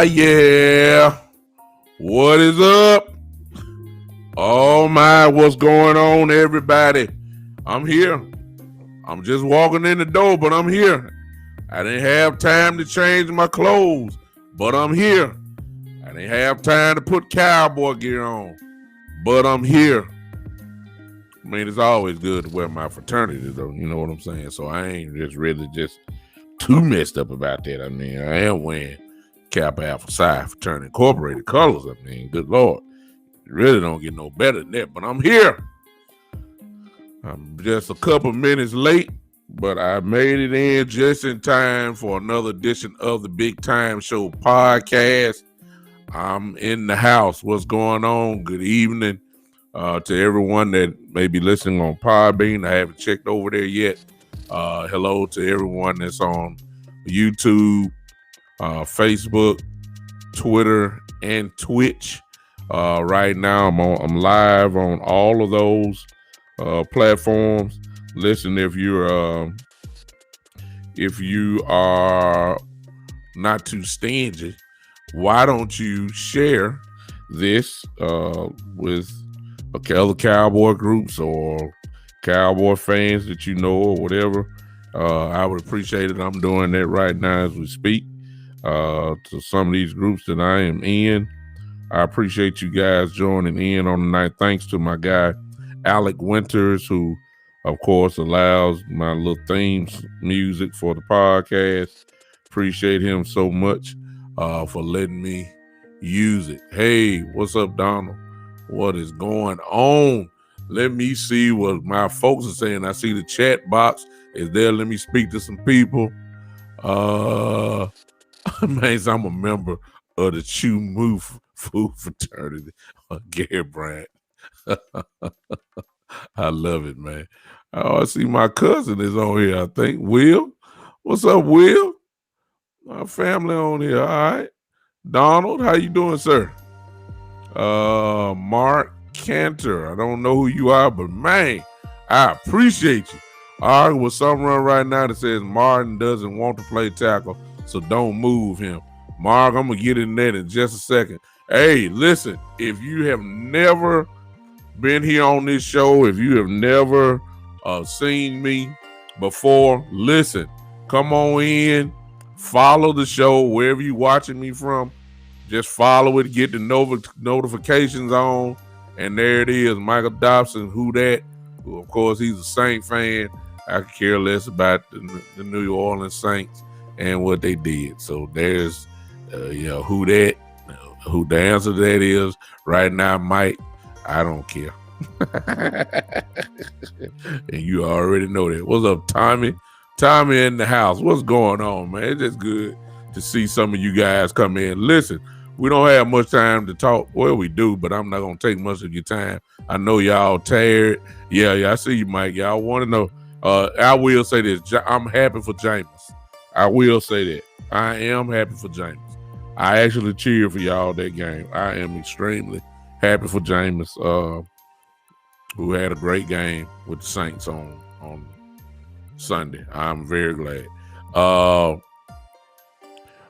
Yeah. What is up? Oh my, what's going on, everybody? I'm here. I'm just walking in the door, but I'm here. I didn't have time to change my clothes, but I'm here. I didn't have time to put cowboy gear on, but I'm here. I mean, it's always good to wear my fraternity, though. You know what I'm saying? So I ain't just really just too messed up about that. I mean, I am wearing Kappa Alpha Psi Fraternity Incorporated colors. I mean, good Lord. You really don't get no better than that, but I'm here. I'm just a couple minutes late, but I made it in just in time for another edition of the Big Time Show podcast. I'm in the house. What's going on? Good evening to everyone that may be listening on Podbean. I haven't checked over there yet. Hello to everyone that's on YouTube, Facebook, Twitter, and Twitch. Right now, I'm live on all of those platforms. Listen, if you are not too stingy, why don't you share this with other cowboy groups or cowboy fans that you know or whatever? I would appreciate it. I'm doing that right now as we speak to some of these groups that I am in. I appreciate you guys joining in on the night. Thanks to my guy, Alec Winters, who, of course, allows my little themes music for the podcast. Appreciate him so much for letting me use it. Hey, what's up, Donald? What is going on? Let me see what my folks are saying. I see the chat box is there. Let me speak to some people. Man, I'm a member of the Chew Move Food Fraternity. Gary Bryant. I love it, man. Oh, I see my cousin is on here, I think. Will? What's up, Will? My family on here, all right. Donald, how you doing, sir? Mark Cantor. I don't know who you are, but man, I appreciate you. I argue with someone right now that says Martin doesn't want to play tackle, so don't move him. Mark, I'm going to get in there in just a second. Hey, listen, if you have never been here on this show, if you have never seen me before, listen, come on in, follow the show wherever you're watching me from. Just follow it, get the notifications on, and there it is, Michael Dobson, who that? Well, of course, he's a Saint fan. I could care less about the New Orleans Saints and what they did. So there's, who that? Who the answer to that is right now, Mike, I don't care. And you already know that. What's up, Tommy? Tommy in the house. What's going on, man? It's just good to see some of you guys come in. Listen, we don't have much time to talk. Well, we do, but I'm not going to take much of your time. I know y'all tired. Yeah, I see you, Mike. Y'all want to know. I will say this. I'm happy for James. I will say that. I am happy for James. I actually cheered for y'all that game. I am extremely happy for James, who had a great game with the Saints on Sunday. I'm very glad.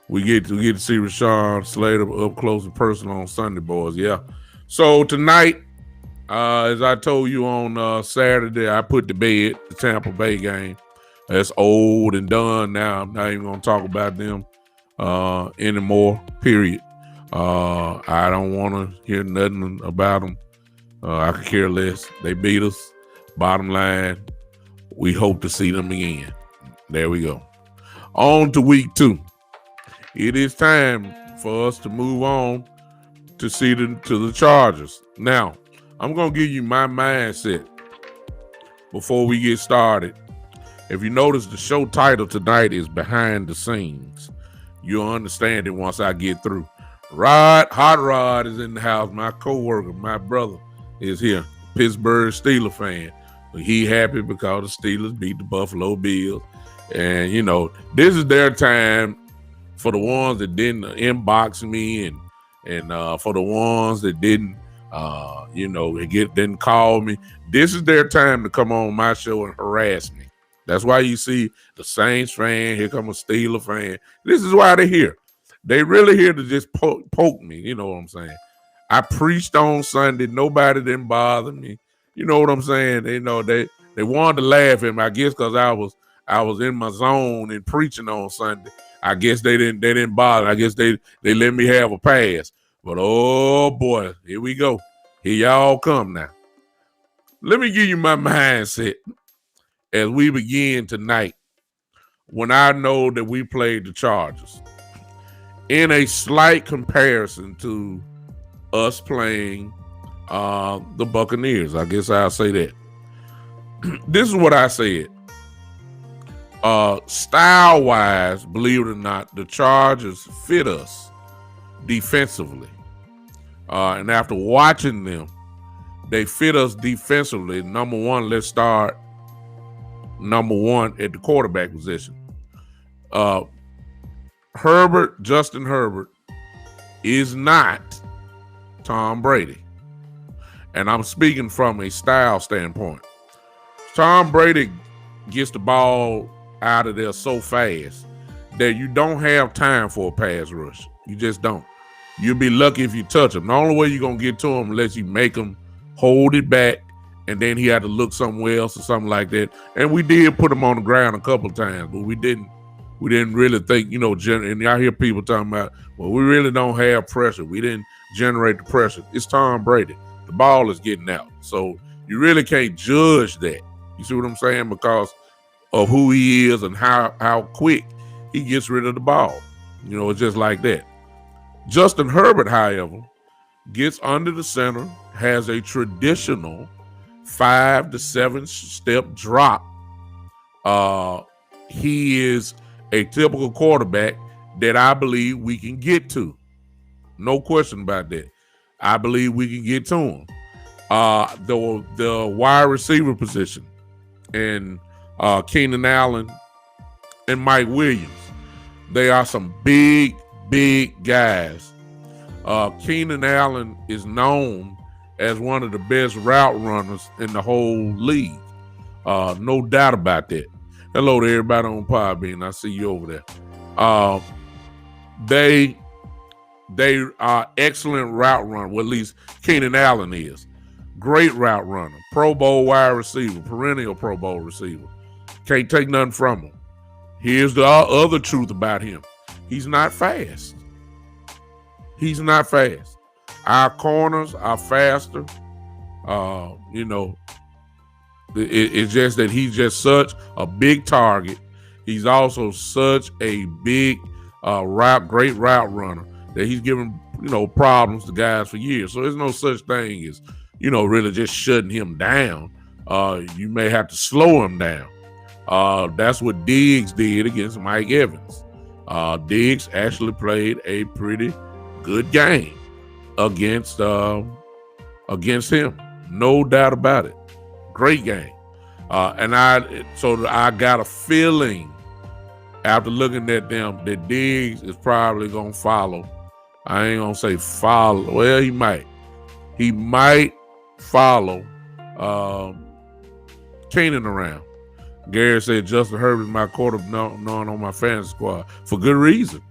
We get to see Rashawn Slater up close and personal on Sunday, boys. Yeah. So tonight, as I told you on Saturday, I put to bed the Tampa Bay game. That's old and done now. I'm not even going to talk about them anymore, period. I don't want to hear nothing about them. I could care less. They beat us. Bottom line, we hope to see them again. There we go. On to week 2. It is time for us to move on to the Chargers. Now, I'm going to give you my mindset before we get started. If you notice, the show title tonight is Behind the Scenes. You'll understand it once I get through. Hot Rod is in the house. My co-worker, my brother, is here. Pittsburgh Steelers fan. He happy because the Steelers beat the Buffalo Bills. And, this is their time for the ones that didn't inbox me and for the ones that didn't, didn't call me. This is their time to come on my show and harass me. That's why you see the Saints fan, here come a Steelers fan. This is why they're here. They really here to just poke me. You know what I'm saying? I preached on Sunday. Nobody didn't bother me. You know what I'm saying? They wanted to laugh at me. I guess because I was in my zone and preaching on Sunday. I guess they didn't bother. I guess they let me have a pass. But oh boy, here we go. Here y'all come now. Let me give you my mindset as we begin tonight. When I know that we played the Chargers in a slight comparison to us playing the Buccaneers. I guess I'll say that. This is what I said. Style-wise, believe it or not, the Chargers fit us defensively. And after watching them, they fit us defensively. Number one, let's start number one at the quarterback position. Justin Herbert is not Tom Brady. And I'm speaking from a style standpoint. Tom Brady gets the ball out of there so fast that you don't have time for a pass rush. You just don't. You'll be lucky if you touch him. The only way you're going to get to him unless you make him hold it back and then he had to look somewhere else or something like that. And we did put him on the ground a couple of times, but we didn't really think, and I hear people talking about, well, we really don't have pressure. We didn't generate the pressure. It's Tom Brady. The ball is getting out. So you really can't judge that. You see what I'm saying? Because of who he is and how quick he gets rid of the ball. It's just like that. Justin Herbert, however, gets under the center, has a traditional 5 to 7 step drop. He is a typical quarterback that I believe we can get to. No question about that. I believe we can get to him. The wide receiver position and Keenan Allen and Mike Williams, they are some big guys. Keenan Allen is known as one of the best route runners in the whole league. No doubt about that. Hello to everybody on Podbean. I see you over there. They are excellent route runner. Well, at least Keenan Allen is. Great route runner. Pro Bowl wide receiver. Perennial Pro Bowl receiver. Can't take nothing from him. Here's the other truth about him. He's not fast. Our corners are faster. It's just that he's just such a big target. He's also such a big great route runner that he's given, problems to guys for years. So there's no such thing as, really just shutting him down. You may have to slow him down. That's what Diggs did against Mike Evans. Diggs actually played a pretty good game against him. No doubt about it. Great game. And I got a feeling after looking at them that Diggs is probably going to follow. I ain't going to say follow. Well, he might. He might follow Keenan around. Gary said Justin Herbert is my quarterback known on my fantasy squad for good reason.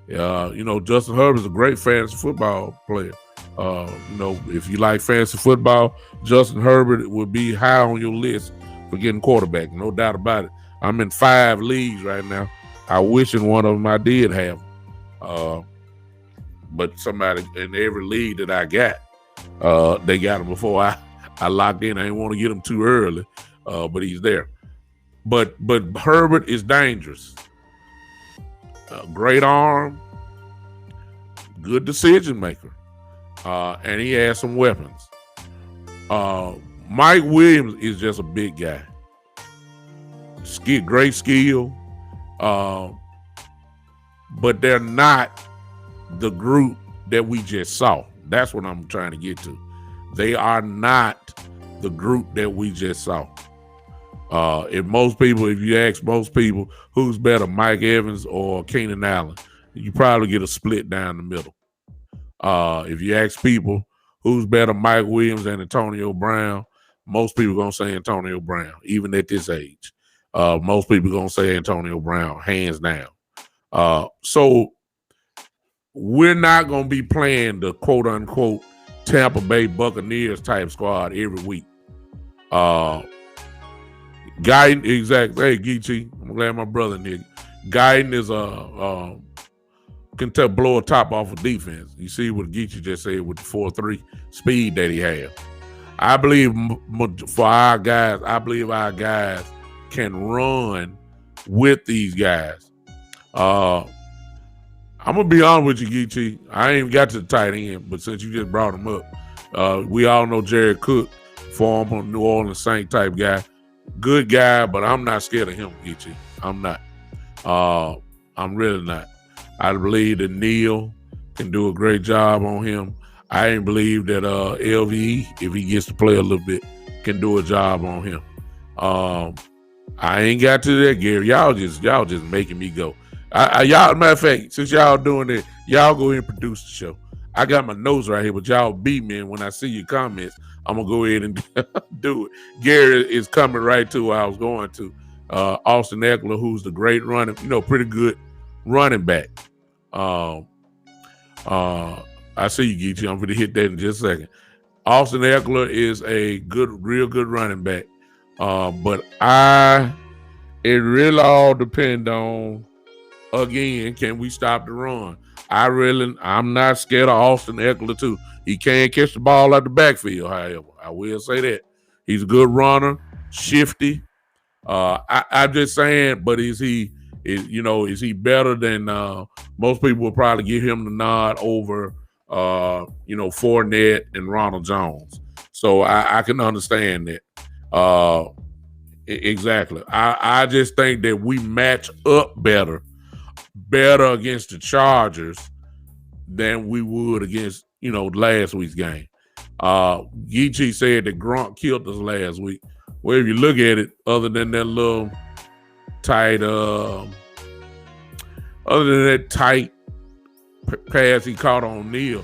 Justin Herbert is a great fantasy football player. If you like fantasy football, Justin Herbert would be high on your list for getting quarterback. No doubt about it. I'm in 5 leagues right now. I wish in one of them I did have him. But somebody in every league that I got, they got him before I locked in. I didn't want to get him too early, but he's there. But Herbert is dangerous. Great arm, good decision maker, and he has some weapons. Mike Williams is just a big guy. Great skill, but they're not the group that we just saw. That's what I'm trying to get to. They are not the group that we just saw. If you ask most people who's better, Mike Evans or Keenan Allen, you probably get a split down the middle. If you ask people who's better, Mike Williams and Antonio Brown, most people gonna say Antonio Brown, even at this age. Most people gonna say Antonio Brown, hands down. So we're not going to be playing the quote unquote Tampa Bay Buccaneers type squad every week. Guyton, exactly. Hey, Geechee, I'm glad my brother nigga. Guyton is can blow a top off of defense. You see what Geechee just said with the 4-3 speed that he has. I believe for our guys, our guys can run with these guys. I'm gonna be honest with you, Geechee. I ain't got to the tight end, but since you just brought him up, we all know Jared Cook, former New Orleans Saint type guy. Good guy, but I'm not scared of him, Geechee. I'm not. I'm really not. I believe that Neal can do a great job on him. I ain't believe that LVE, if he gets to play a little bit, can do a job on him. I ain't got to that, Gary. Y'all just making me go. Y'all, matter of fact, since y'all doing it, y'all go ahead and produce the show. I got my notes right here, but y'all beat me, and when I see your comments, I'm gonna go ahead and do it. Gary is coming right to where I was going to. Austin Eckler, who's the great running, pretty good running back. I see you, Geechee. I'm going to hit that in just a second. Austin Eckler is a real good running back. But it really all depends on, again, can we stop the run? I'm not scared of Austin Eckler too. He can't catch the ball out the backfield, however. I will say that. He's a good runner, shifty. I'm just saying, but is he better than most people will probably give him the nod over Fournette and Ronald Jones. So I can understand that. Exactly. I just think that we match up better against the Chargers than we would against, last week's game. Geechee said that Gronk killed us last week. Well, if you look at it, other than that tight pass he caught on Neal,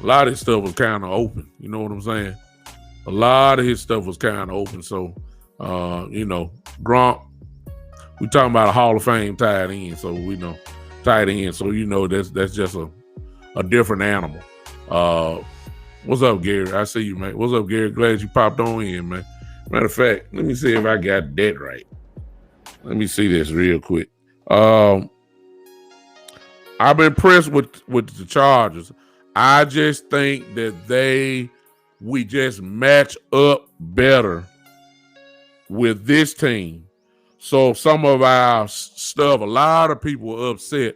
a lot of his stuff was kind of open. You know what I'm saying? A lot of his stuff was kind of open. So, Gronk, we talking about a Hall of Fame tight end, so we know tight end. So that's just a different animal. What's up, Gary? I see you, man. What's up, Gary? Glad you popped on in, man. Matter of fact, let me see if I got that right. Let me see this real quick. I'm impressed with the Chargers. I just think that we just match up better with this team. So some of our stuff, a lot of people were upset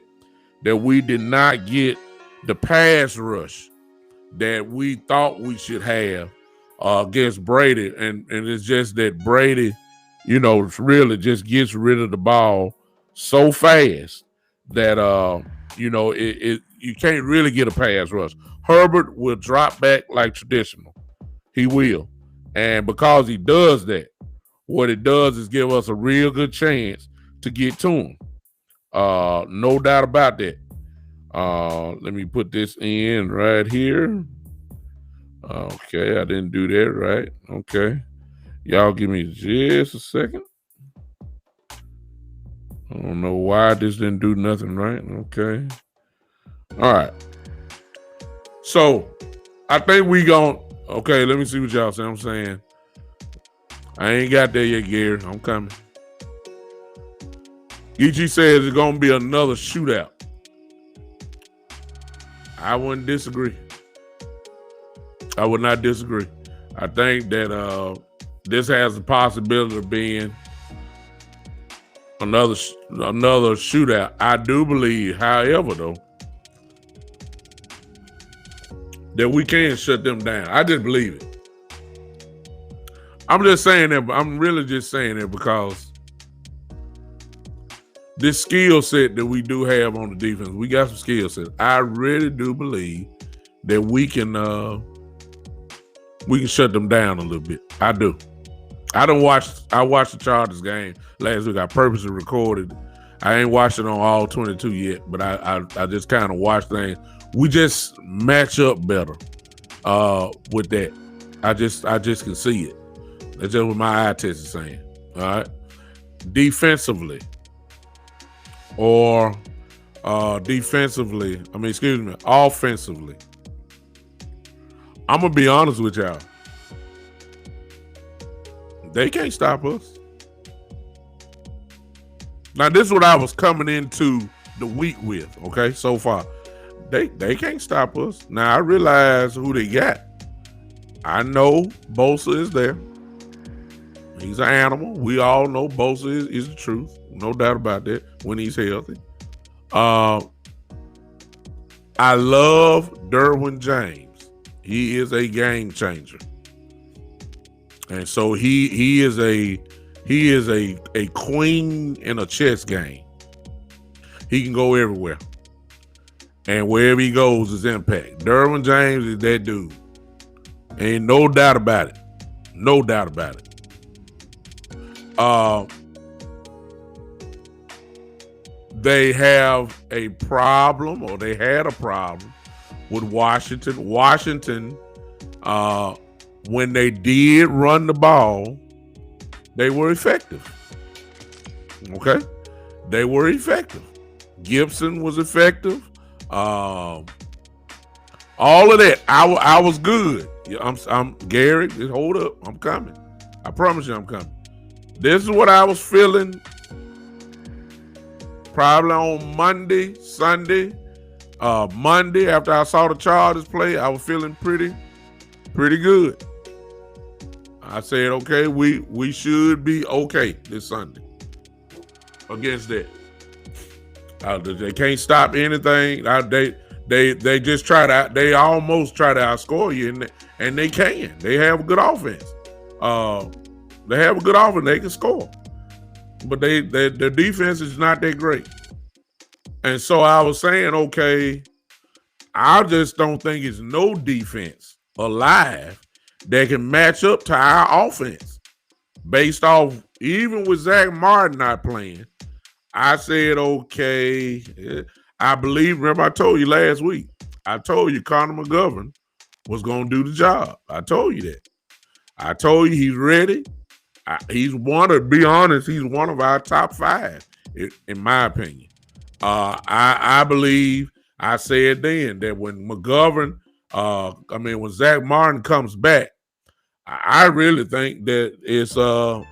that we did not get the pass rush that we thought we should have against Brady. And it's just that Brady, really just gets rid of the ball so fast that, you can't really get a pass rush. Herbert will drop back like traditional. He will. And because he does that, what it does is give us a real good chance to get to him. No doubt about that. Let me put this in right here. Okay, I didn't do that right. Okay. Y'all give me just a second. I don't know why this didn't do nothing right. Okay. All right. So, I think okay, let me see what y'all say. I'm saying, I ain't got there yet, Gary. I'm coming. Geechee says it's going to be another shootout. I wouldn't disagree. I would not disagree. I think that this has the possibility of being another shootout. I do believe, however, though, that we can shut them down. I just believe it. I'm just saying that. I'm really just saying that because this skill set that we do have on the defense, we got some skill sets. I really do believe that we can shut them down a little bit. I do. I watched the Chargers game last week. I purposely recorded. I ain't watched it on all 22 yet, but I just kind of watched things. We just match up better with that. I just can see it. That's just what my eye test is saying. All right. Defensively or offensively. I'm gonna be honest with y'all. They can't stop us. Now, this is what I was coming into the week with, okay, so far. They can't stop us. Now, I realize who they got. I know Bosa is there. He's an animal. We all know Bosa is the truth. No doubt about that when he's healthy. I love Derwin James. He is a game changer. And so he is a queen in a chess game. He can go everywhere. And wherever he goes is impact. Derwin James is that dude. Ain't no doubt about it. No doubt about it. They have a problem, or they had a problem with Washington. Washington, when they did run the ball, they were effective. Okay? They were effective. Gibson was effective. All of that. I was good. I'm Gary, hold up. I'm coming. I promise you I'm coming. This is what I was feeling probably on Monday, Sunday. Monday, after I saw the Chargers play, I was feeling pretty good. I said, okay, we should be okay this Sunday against that. They can't stop anything. They just they almost try to outscore you, and they can. They have a good offense. They have a good offense. They can score, but their defense is not that great. And so I was saying, okay, I just don't think it's no defense alive that can match up to our offense. Based off, even with Zach Martin not playing, I said, okay, I believe, remember I told you last week, I told you Connor McGovern was going to do the job. I told you that. I told you he's ready. He's one of our top 5, in my opinion. I believe I said then that when when Zach Martin comes back, I really think that it's a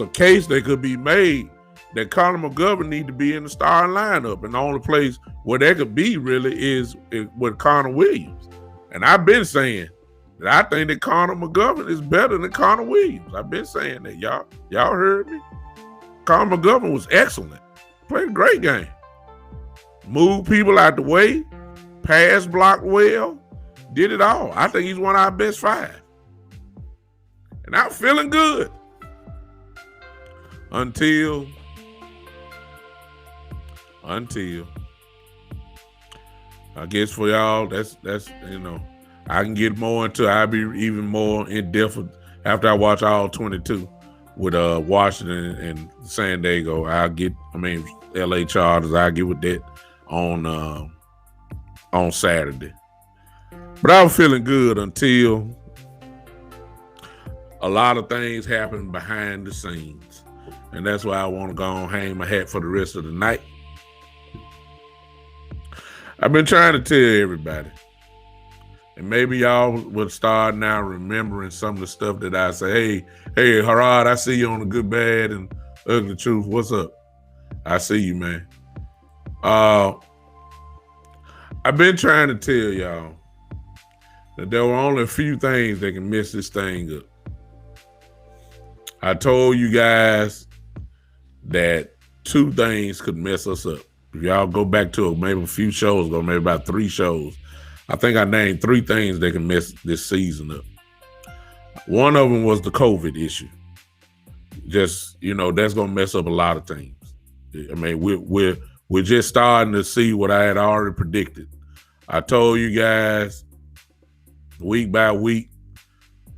case that could be made that Connor McGovern need to be in the starting lineup, and the only place where that could be really is with Connor Williams. And I've been saying that I think that Connor McGovern is better than Connor Williams. I've been saying that. Y'all heard me. Connor McGovern was excellent. Played a great game. Moved people out the way. Pass blocked well. Did it all. I think he's one of our best 5. And I'm feeling good. Until I guess for y'all, that's I can get more into. I'll be even more in depth after I watch all 22 with Washington and San Diego. LA Chargers. I'll get with that on Saturday. But I was feeling good until a lot of things happen behind the scenes. And that's why I want to go and hang my hat for the rest of the night. I've been trying to tell everybody. And maybe y'all will start now remembering some of the stuff that I say. Hey, Harad, I see you on the Good, Bad, and Ugly Truth. What's up? I see you, man. I've been trying to tell y'all that there were only a few things that can mess this thing up. I told you guys that 2 things could mess us up. If y'all go back to maybe a few shows ago, maybe about 3 shows, I think I named 3 things that can mess this season up. One of them was the COVID issue. Just, that's going to mess up a lot of things. I mean, we're just starting to see what I had already predicted. I told you guys week by week,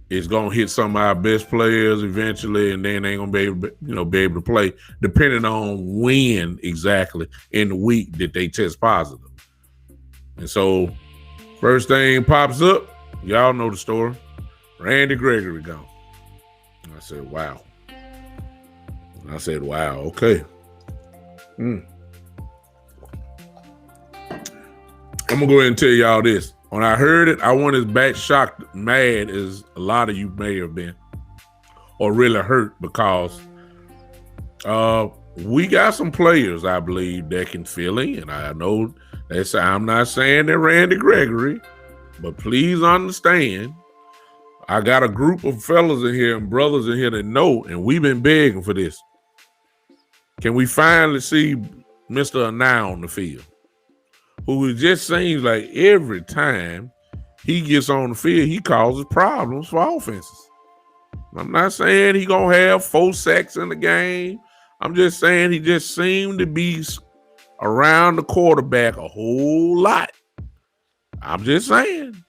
it's going to hit some of our best players eventually, and then they ain't going to be able to play, depending on when exactly in the week that they test positive. And so, first thing pops up, y'all know the story. Randy Gregory gone. I said, wow. Okay. gonna go ahead and tell y'all this. When I heard it, I wasn't as back shocked, mad as a lot of you may have been, or really hurt, because we got some players, I believe, that can fill in. I know I'm not saying they're Randy Gregory, but please understand, I got a group of fellas in here and brothers in here that know, and we've been begging for this. Can we finally see Mr. Anau on the field? Who it just seems like every time he gets on the field, he causes problems for offenses. I'm not saying he gonna have 4 sacks in the game. I'm just saying he just seemed to be around the quarterback a whole lot. I'm just saying.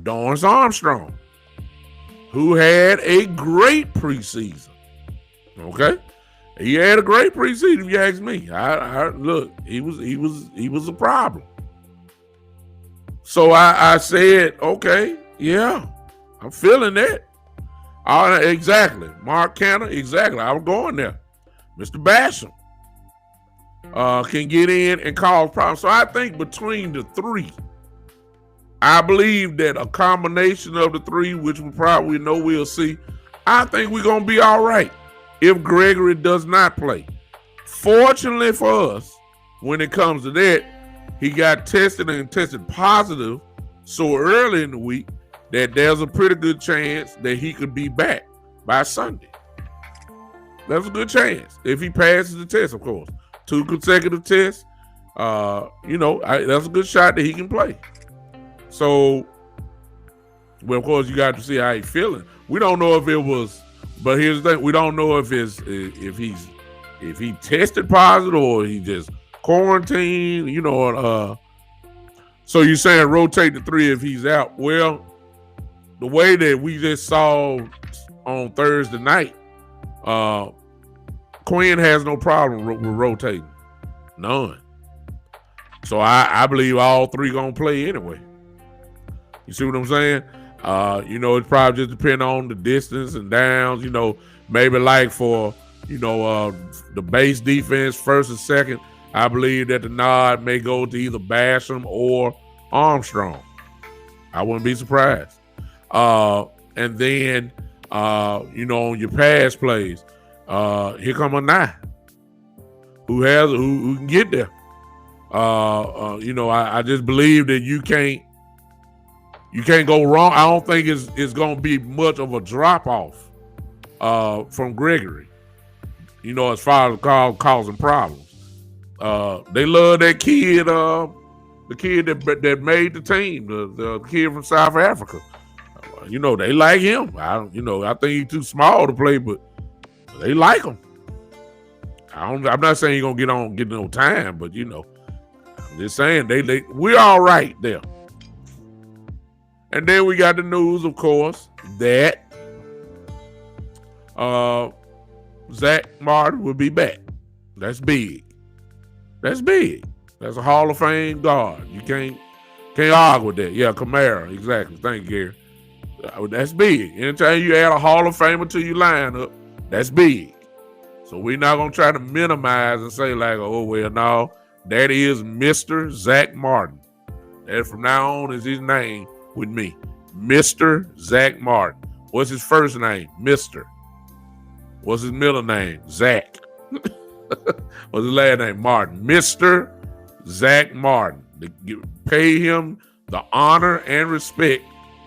Dorrance Armstrong, who had a great preseason. Okay? He had a great preseason, if you ask me. I look, he was a problem. So I said, okay, yeah, I'm feeling that. Exactly. Mark Canner, exactly. I was going there. Mr. Basham can get in and cause problems. So I think between the three, I believe that a combination of the three, which we probably know we'll see, I think we're going to be all right if Gregory does not play. Fortunately for us, when it comes to that, he got tested and tested positive so early in the week that there's a pretty good chance that he could be back by Sunday. There's a good chance if he passes the test, of course. 2 consecutive tests, that's a good shot that he can play. So, well, of course, you got to see how he's feeling. We don't know if it was, but here's the thing: we don't know if he tested positive or he just quarantined. So you're saying rotate the 3 if he's out? Well, the way that we just saw on Thursday night, Quinn has no problem with rotating, none. So I believe all 3 gonna play anyway. You see what I'm saying? It's probably just depending on the distance and downs. Maybe like for the base defense, first and second, I believe that the nod may go to either Basham or Armstrong. I wouldn't be surprised. And then on your pass plays, here come a 9 who can get there. I just believe that you can't go wrong. I don't think it's going to be much of a drop off from Gregory. As far as causing problems. They love that kid, the kid that made the team, the kid from South Africa. They like him. I think he's too small to play, but they like him. I'm not saying he's gonna get no time, but I'm just saying we're all right there. And then we got the news, of course, that Zach Martin will be back. That's big. That's big. That's a Hall of Fame guard. You can't argue with that. Yeah, Kamara, exactly. Thank you, Gary. That's big. Anytime you add a Hall of Famer to your lineup, that's big. So we're not gonna try to minimize and say like, oh well, no, that is Mr. Zach Martin. That from now on is his name with me, Mr. Zach Martin. What's his first name? Mr. What's his middle name? Zach. What's his last name? Martin. Mr. Zach Martin. Pay him the honor and respect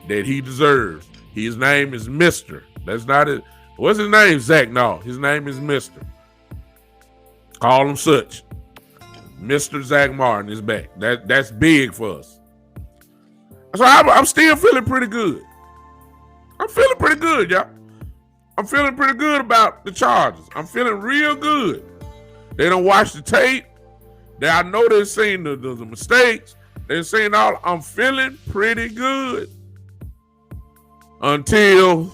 that he deserves. His name is Mr. That's not it. What's his name? Zach? No, his name is Mr. Call him such. Mr. Zach Martin is back. That's big for us. So I'm still feeling pretty good. I'm feeling pretty good, y'all. I'm feeling pretty good about the Chargers. I'm feeling real good. They don't watch the tape. I know they've seen the mistakes. They've seen all. I'm feeling pretty good. Until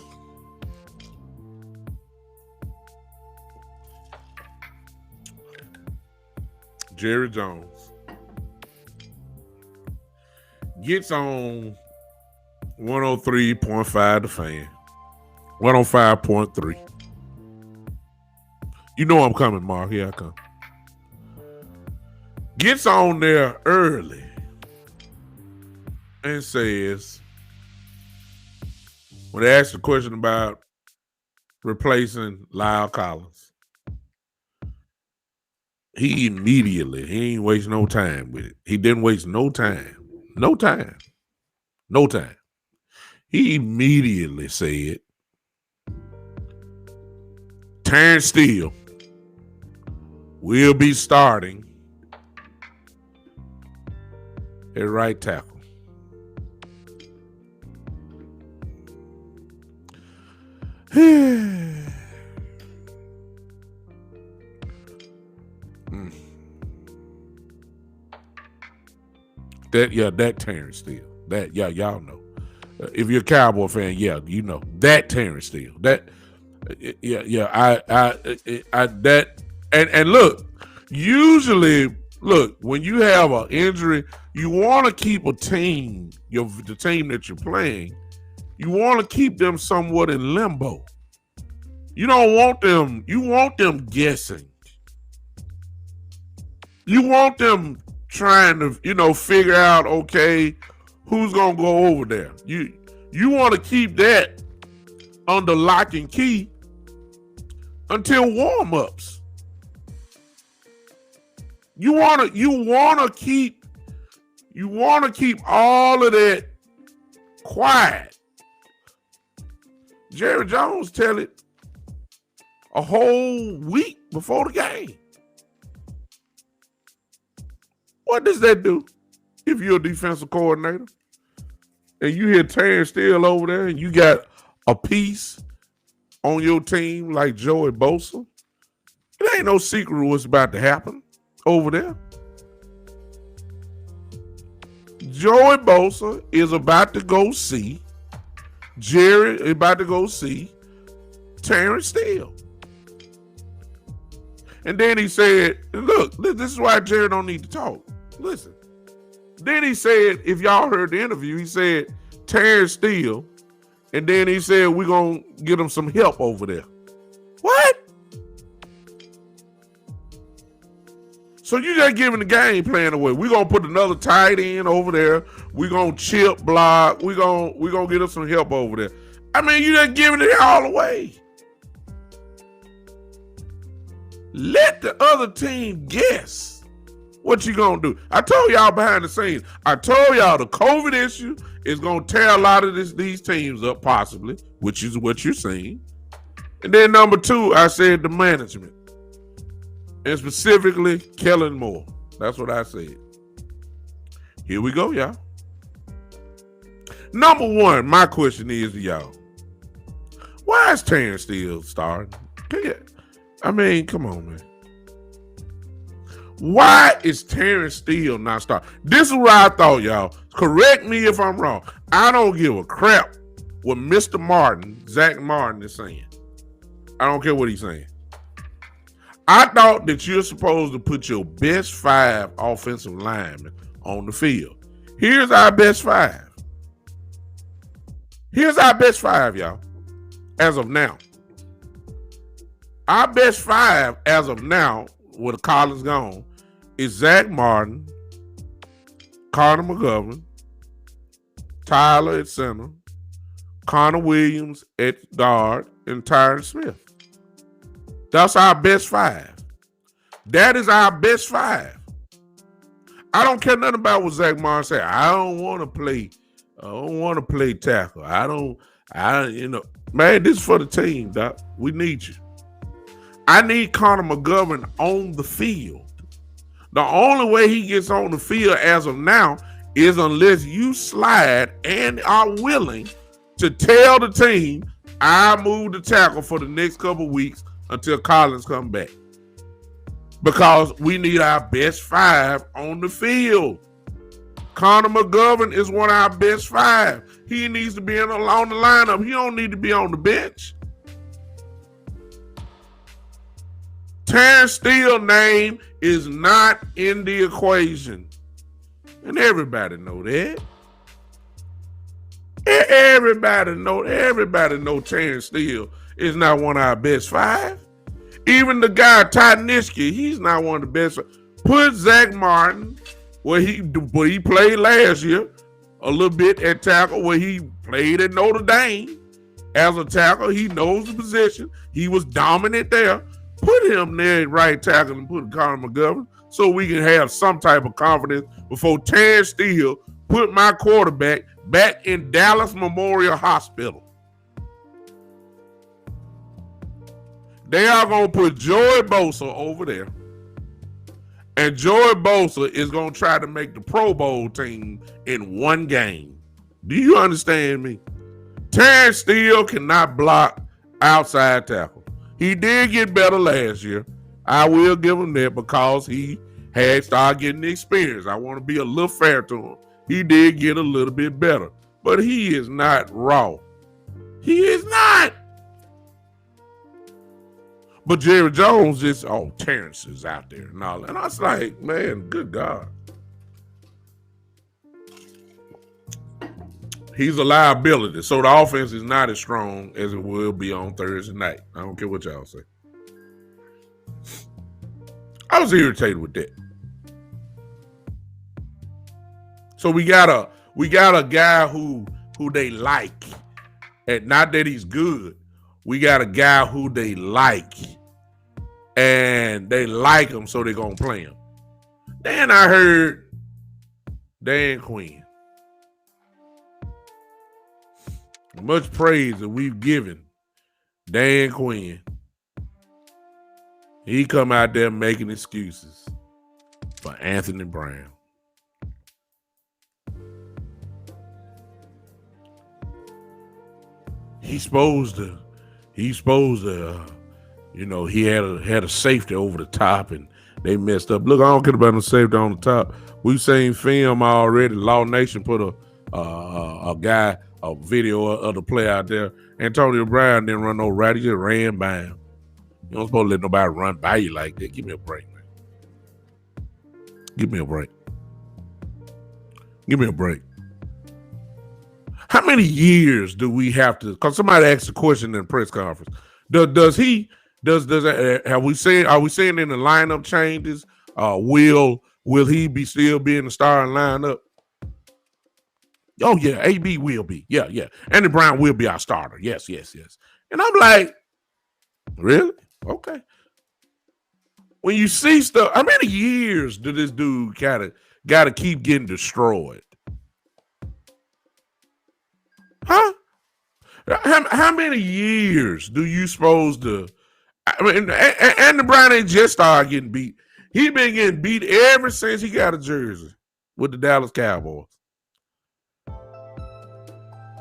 Jerry Jones gets on 103.5 The Fan. 105.3. You know I'm coming, Mark. Here I come. Gets on there early and says, when they asked the question about replacing Lyle Collins, he ain't waste no time with it. He didn't waste no time. No time. No time. He immediately said, Terrence Steele will be starting at right tackle. That Terrence Steele. That y'all know. If you're a Cowboy fan, you know that Terrence Steele. That that and look, usually when you have an injury, you want to keep a team, the team that you're playing, you want to keep them somewhat in limbo. You don't want them. You want them guessing. You want them trying to, figure out, okay, who's gonna go over there. You want to keep that under lock and key until warm-ups. You want to keep all of that quiet. Jerry Jones tell it a whole week before the game. What does that do if you're a defensive coordinator and you hear Terrence Steele over there and you got a piece on your team like Joey Bosa? It ain't no secret what's about to happen over there. Joey Bosa is about to go see Terrence Steele. And then he said, look, this is why Jerry don't need to talk. Listen. Then he said, if y'all heard the interview, he said, Terrence Steele. And then he said, we're going to get him some help over there. What? So you just giving the game plan away. We're going to put another tight end over there. We're going to chip block. We're going to get him some help over there. I mean, you just giving it all away. Let the other team guess what you gonna do. I told y'all behind the scenes. I told y'all the COVID issue is gonna tear a lot of these teams up, possibly, which is what you're seeing. And then number two, I said the management, and specifically Kellen Moore. That's what I said. Here we go, y'all. Number one, my question is to y'all: why is Terrence Steele starting? I mean, come on, man. Why is Terrence Steele not starting? This is what I thought, y'all. Correct me if I'm wrong. I don't give a crap what Mr. Martin, Zach Martin, is saying. I don't care what he's saying. I thought that you're supposed to put your best 5 offensive linemen on the field. Here's our best 5. Here's our best 5, y'all, as of now. Our best 5 as of now, with Collins gone, is Zach Martin, Connor McGovern, Tyler at center, Connor Williams at guard, and Tyron Smith. That's our best 5. That is our best 5. I don't care nothing about what Zach Martin said. I don't want to play tackle. Man, this is for the team, Doc. We need you. I need Connor McGovern on the field. The only way he gets on the field as of now is unless you slide and are willing to tell the team, I move the tackle for the next couple of weeks until Collins comes back. Because we need our best 5 on the field. Connor McGovern is one of our best 5. He needs to be on the lineup. He don't need to be on the bench. Terrence Steele's name is not in the equation. And everybody know that. Everybody know Terrence Steele is not one of our best 5. Even the guy, Todd Nishke, he's not one of the best. Put Zach Martin, where he played last year, a little bit at tackle where he played at Notre Dame as a tackle. He knows the position. He was dominant there. Put him there at right tackle and put Connor McGovern so we can have some type of confidence before Terrence Steele put my quarterback back in Dallas Memorial Hospital. They are going to put Joey Bosa over there. And Joey Bosa is going to try to make the Pro Bowl team in one game. Do you understand me? Terrence Steele cannot block outside tackle. He did get better last year. I will give him that because he had started getting the experience. I want to be a little fair to him. He did get a little bit better. But he is not raw. He is not. But Jerry Jones just, Terrence is out there and all that. And I was like, man, good God. He's a liability. So the offense is not as strong as it will be on Thursday night. I don't care what y'all say. I was irritated with that. So we got a guy who they like. And not that he's good. We got a guy who they like. And they like him, so they're going to play him. Then I heard Dan Quinn. Much praise that we've given Dan Quinn. He come out there making excuses for Anthony Brown. He's supposed to, he had a safety over the top and they messed up. Look, I don't care about no safety on the top. We've seen film already. Law Nation put a video of the play out there. Antonio Brown didn't run no right. He just ran by him. You don't supposed to let nobody run by you like that. Give me a break, man. Give me a break. Give me a break. How many years do we have to? Because somebody asked a question in the press conference. Are we seeing in the lineup changes? Will he still be in the starting lineup? Oh yeah, AB will be. Yeah. Andy Brown will be our starter. Yes. And I'm like, really? Okay. When you see stuff, how many years do this dude gotta keep getting destroyed? Huh? How many years do you supposed to? I mean, Andy Brown ain't just started getting beat. He been getting beat ever since he got a jersey with the Dallas Cowboys.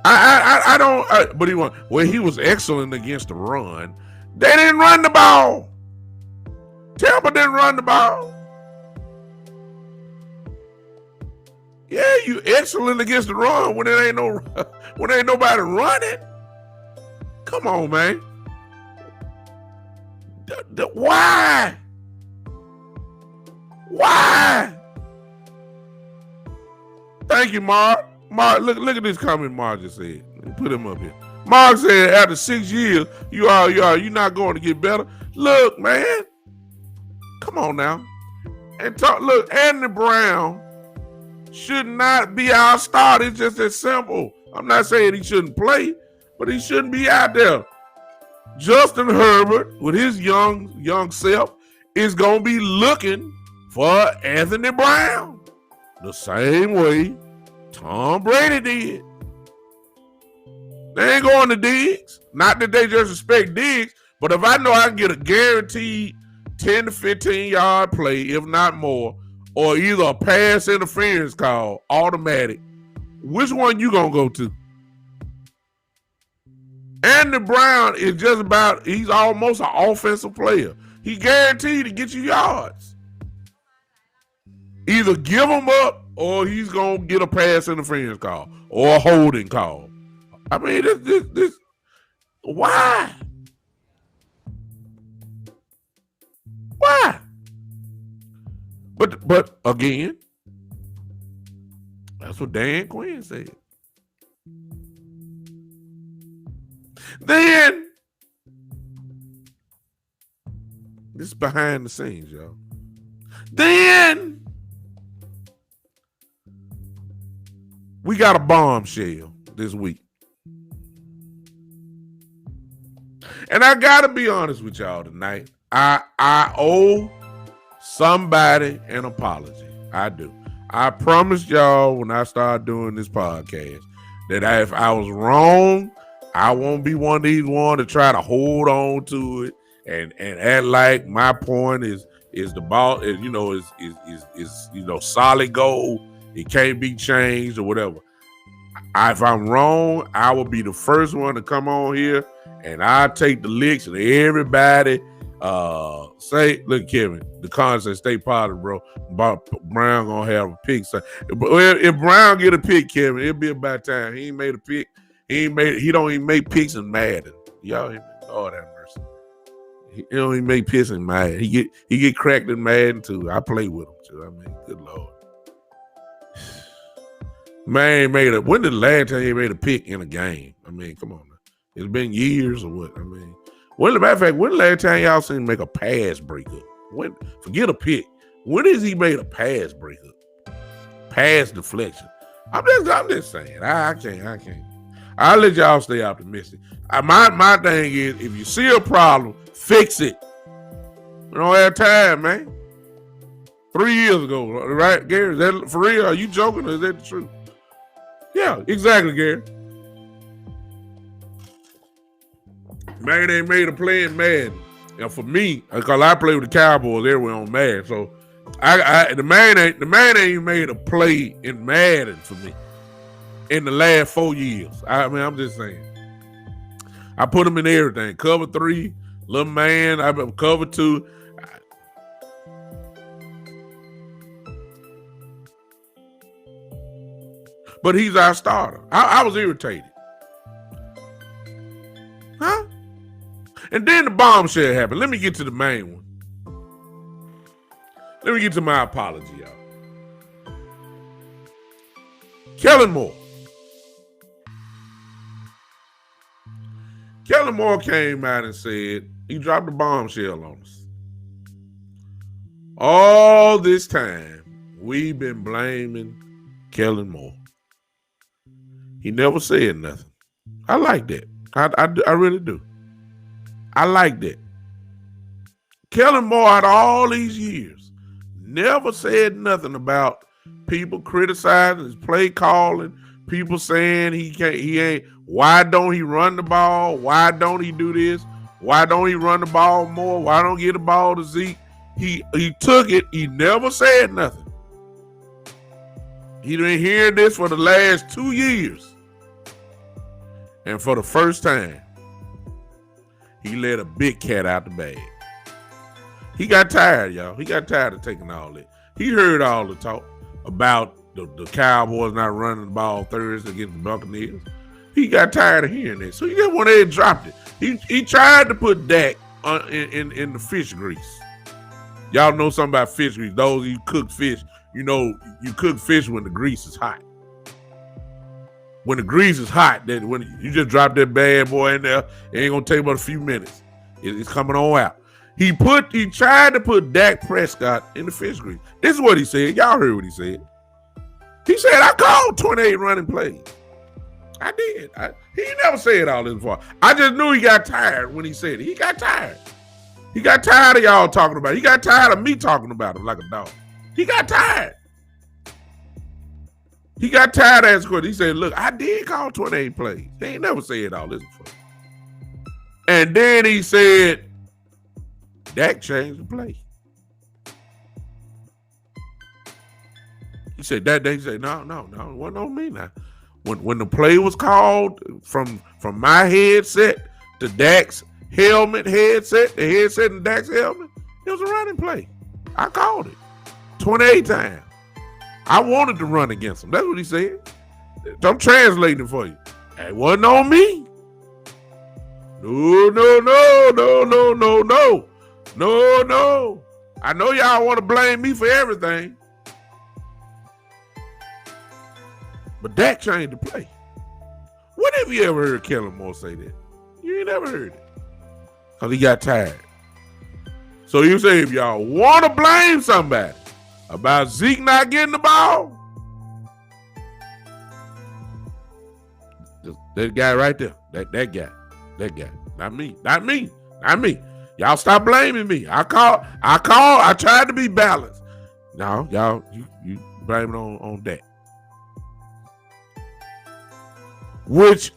But he was excellent against the run. They didn't run the ball. Tampa didn't run the ball. Yeah, you excellent against the run when ain't nobody running. Come on, man. Why? Thank you, Mark. Mark, look at this comment Mark just said. Put him up here. Mark said after 6 years, you're not going to get better. Look, man. Come on now. Look, Andy Brown should not be our starter. It's just that simple. I'm not saying he shouldn't play, but he shouldn't be out there. Justin Herbert, with his young self, is going to be looking for Anthony Brown the same way Tom Brady did. They ain't going to Diggs. Not that they just respect Diggs, but if I know I can get a guaranteed 10 to 15 yard play, if not more, or either a pass interference call, automatic, which one you going to go to? Andy Brown is he's almost an offensive player. He guaranteed to get you yards. Either give him up or he's going to get a pass interference call or a holding call. I mean, this why? Why? But again, that's what Dan Quinn said. Then, this is behind the scenes, y'all. Then, We got a bombshell this week. And I gotta be honest with y'all tonight. I owe somebody an apology. I do. I promised y'all when I started doing this podcast that if I was wrong, I won't be one of these ones to try to hold on to it and act like my point is the ball is solid gold. It can't be changed or whatever. If I'm wrong, I will be the first one to come on here and I take the licks and everybody say, look, Kevin, the concept stay positive, bro. Brown gonna have a pick. So if Brown get a pick, Kevin, it'll be about time. He ain't made a pick. He don't even make picks in Madden. Y'all, Lord have mercy. He don't even make picks in Madden. He get cracked in Madden too. I play with him too. I mean, good Lord. Man, when did the last time he made a pick in a game? I mean, come on now. It's been years or what? I mean, when the last time y'all seen him make a pass breakup? Forget a pick. When has he made a pass breakup? Pass deflection. I'm just saying. I can't. I'll let y'all stay optimistic. My thing is, if you see a problem, fix it. We don't have time, man. 3 years ago, right, Gary? Is that for real? Are you joking or is that the truth? Yeah, exactly, Gary. Man ain't made a play in Madden. And for me, because I play with the Cowboys everywhere on Madden, so the man ain't even made a play in Madden for me in the last 4 years. I mean, I'm just saying. I put him in everything. Cover 3, little man. I cover 2. But he's our starter. I was irritated. Huh? And then the bombshell happened. Let me get to the main one. Let me get to my apology, y'all. Kellen Moore. Kellen Moore came out and said he dropped a bombshell on us. All this time, we've been blaming Kellen Moore. He never said nothing. I like that. I really do. I like that. Kellen Moore, out of all these years, never said nothing about people criticizing his play calling, people saying he ain't. Why don't he run the ball? Why don't he do this? Why don't he run the ball more? Why don't he get the ball to Zeke? He took it. He never said nothing. He didn't hear this for the last 2 years. And for the first time, he let a big cat out the bag. He got tired, y'all. He got tired of taking all that. He heard all the talk about the Cowboys not running the ball Thursday against the Buccaneers. He got tired of hearing that. So he just went ahead and dropped it. He tried to put Dak in the fish grease. Y'all know something about fish grease. Those of you cook fish, you know you cook fish when the grease is hot. When the grease is hot, that when you just drop that bad boy in there, it ain't gonna take but a few minutes. It's coming on out. He tried to put Dak Prescott in the fish grease. This is what he said. Y'all heard what he said. He said, I called 28 running plays. I did. He never said all this before. I just knew he got tired when he said it. He got tired. He got tired of y'all talking about it. He got tired of me talking about him like a dog. He got tired. He got tired of asking questions. He said, look, I did call 28 plays. He ain't never said all this before. And then he said, Dak changed the play. He said that day, he said, no, it wasn't on me now. When the play was called from my headset to Dak's headset, the headset and Dak's helmet, it was a running play. I called it 28 times. I wanted to run against him. That's what he said. I'm translating for you. It wasn't on me. No. I know y'all want to blame me for everything. But Dak changed the play. When have you ever heard Kellen Moore say that? You ain't never heard it. Because he got tired. So you say if y'all want to blame somebody about Zeke not getting the ball, That guy right there. That guy. That guy. Not me. Not me. Not me. Y'all stop blaming me. I tried to be balanced. No, y'all, you blame it on that. Which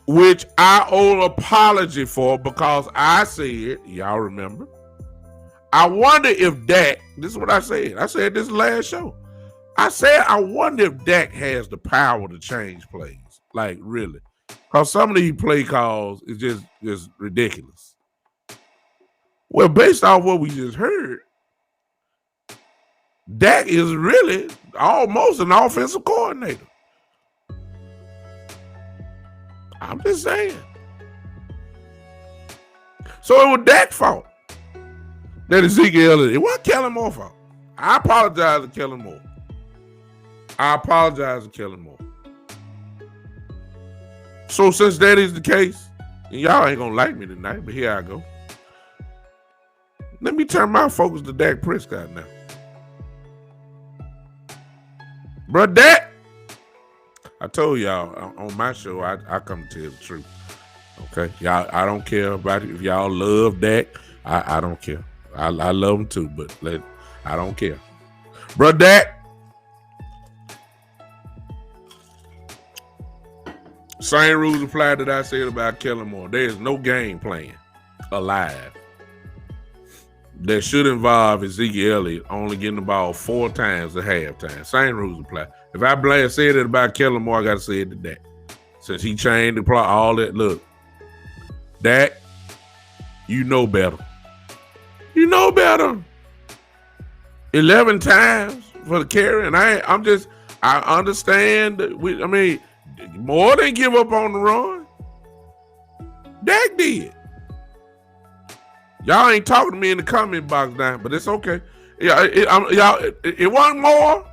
I owe an apology for, because I said, y'all remember, I wonder if Dak, this is what I said. I said this last show. I said, I wonder if Dak has the power to change plays. Like, really. Because some of these play calls is just ridiculous. Well, based off what we just heard, Dak is really almost an offensive coordinator. I'm just saying. So it was Dak's fault that Ezekiel Elliott. It wasn't Kellen Moore's fault. I apologize to Kellen Moore. So since that is the case, and y'all ain't gonna like me tonight, but here I go. Let me turn my focus to Dak Prescott now. Bro, Dak, I told y'all on my show, I come to tell the truth. Okay? Y'all, I don't care about it. If y'all love Dak, I don't care. I love him too, but I don't care. Bro, Dak, same rules apply that I said about Kellen Moore. There is no game plan alive that should involve Ezekiel Elliott only getting the ball 4 times at halftime. Same rules apply. If I said it about Kellen Moore, I got to say it to Dak. Since he changed the plot, all that. Look, Dak, you know better. You know better. 11 times for the carry, and I understand. Moore didn't give up on the run. Dak did. Y'all ain't talking to me in the comment box now, but it's okay. Yeah, it wasn't Moore.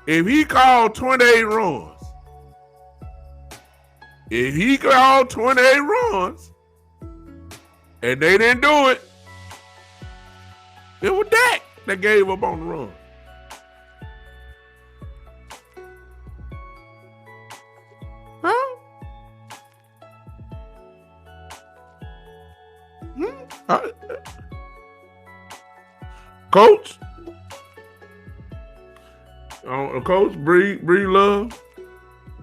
If he called 28 runs, and they didn't do it, it was Dak that gave up on the run. Huh? Coach? Coach, Bree Love,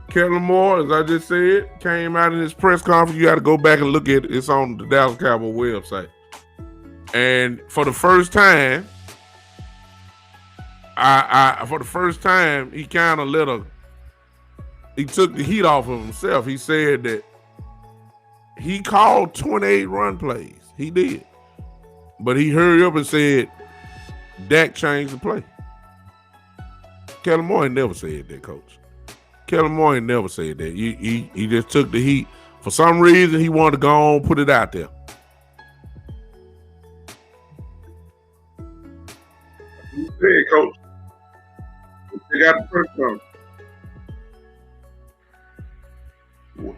Kellen Moore, as I just said, came out in his press conference. You got to go back and look at it. It's on the Dallas Cowboys website. And for the first time, he kind of he took the heat off of himself. He said that he called 28 run plays. He did. But he hurried up and said, Dak changed the play. Kellen Moore ain't never said that, Coach. Kellen Moore ain't never said that. He just took the heat. For some reason, he wanted to go on and put it out there. Hey, Coach. They got the first one.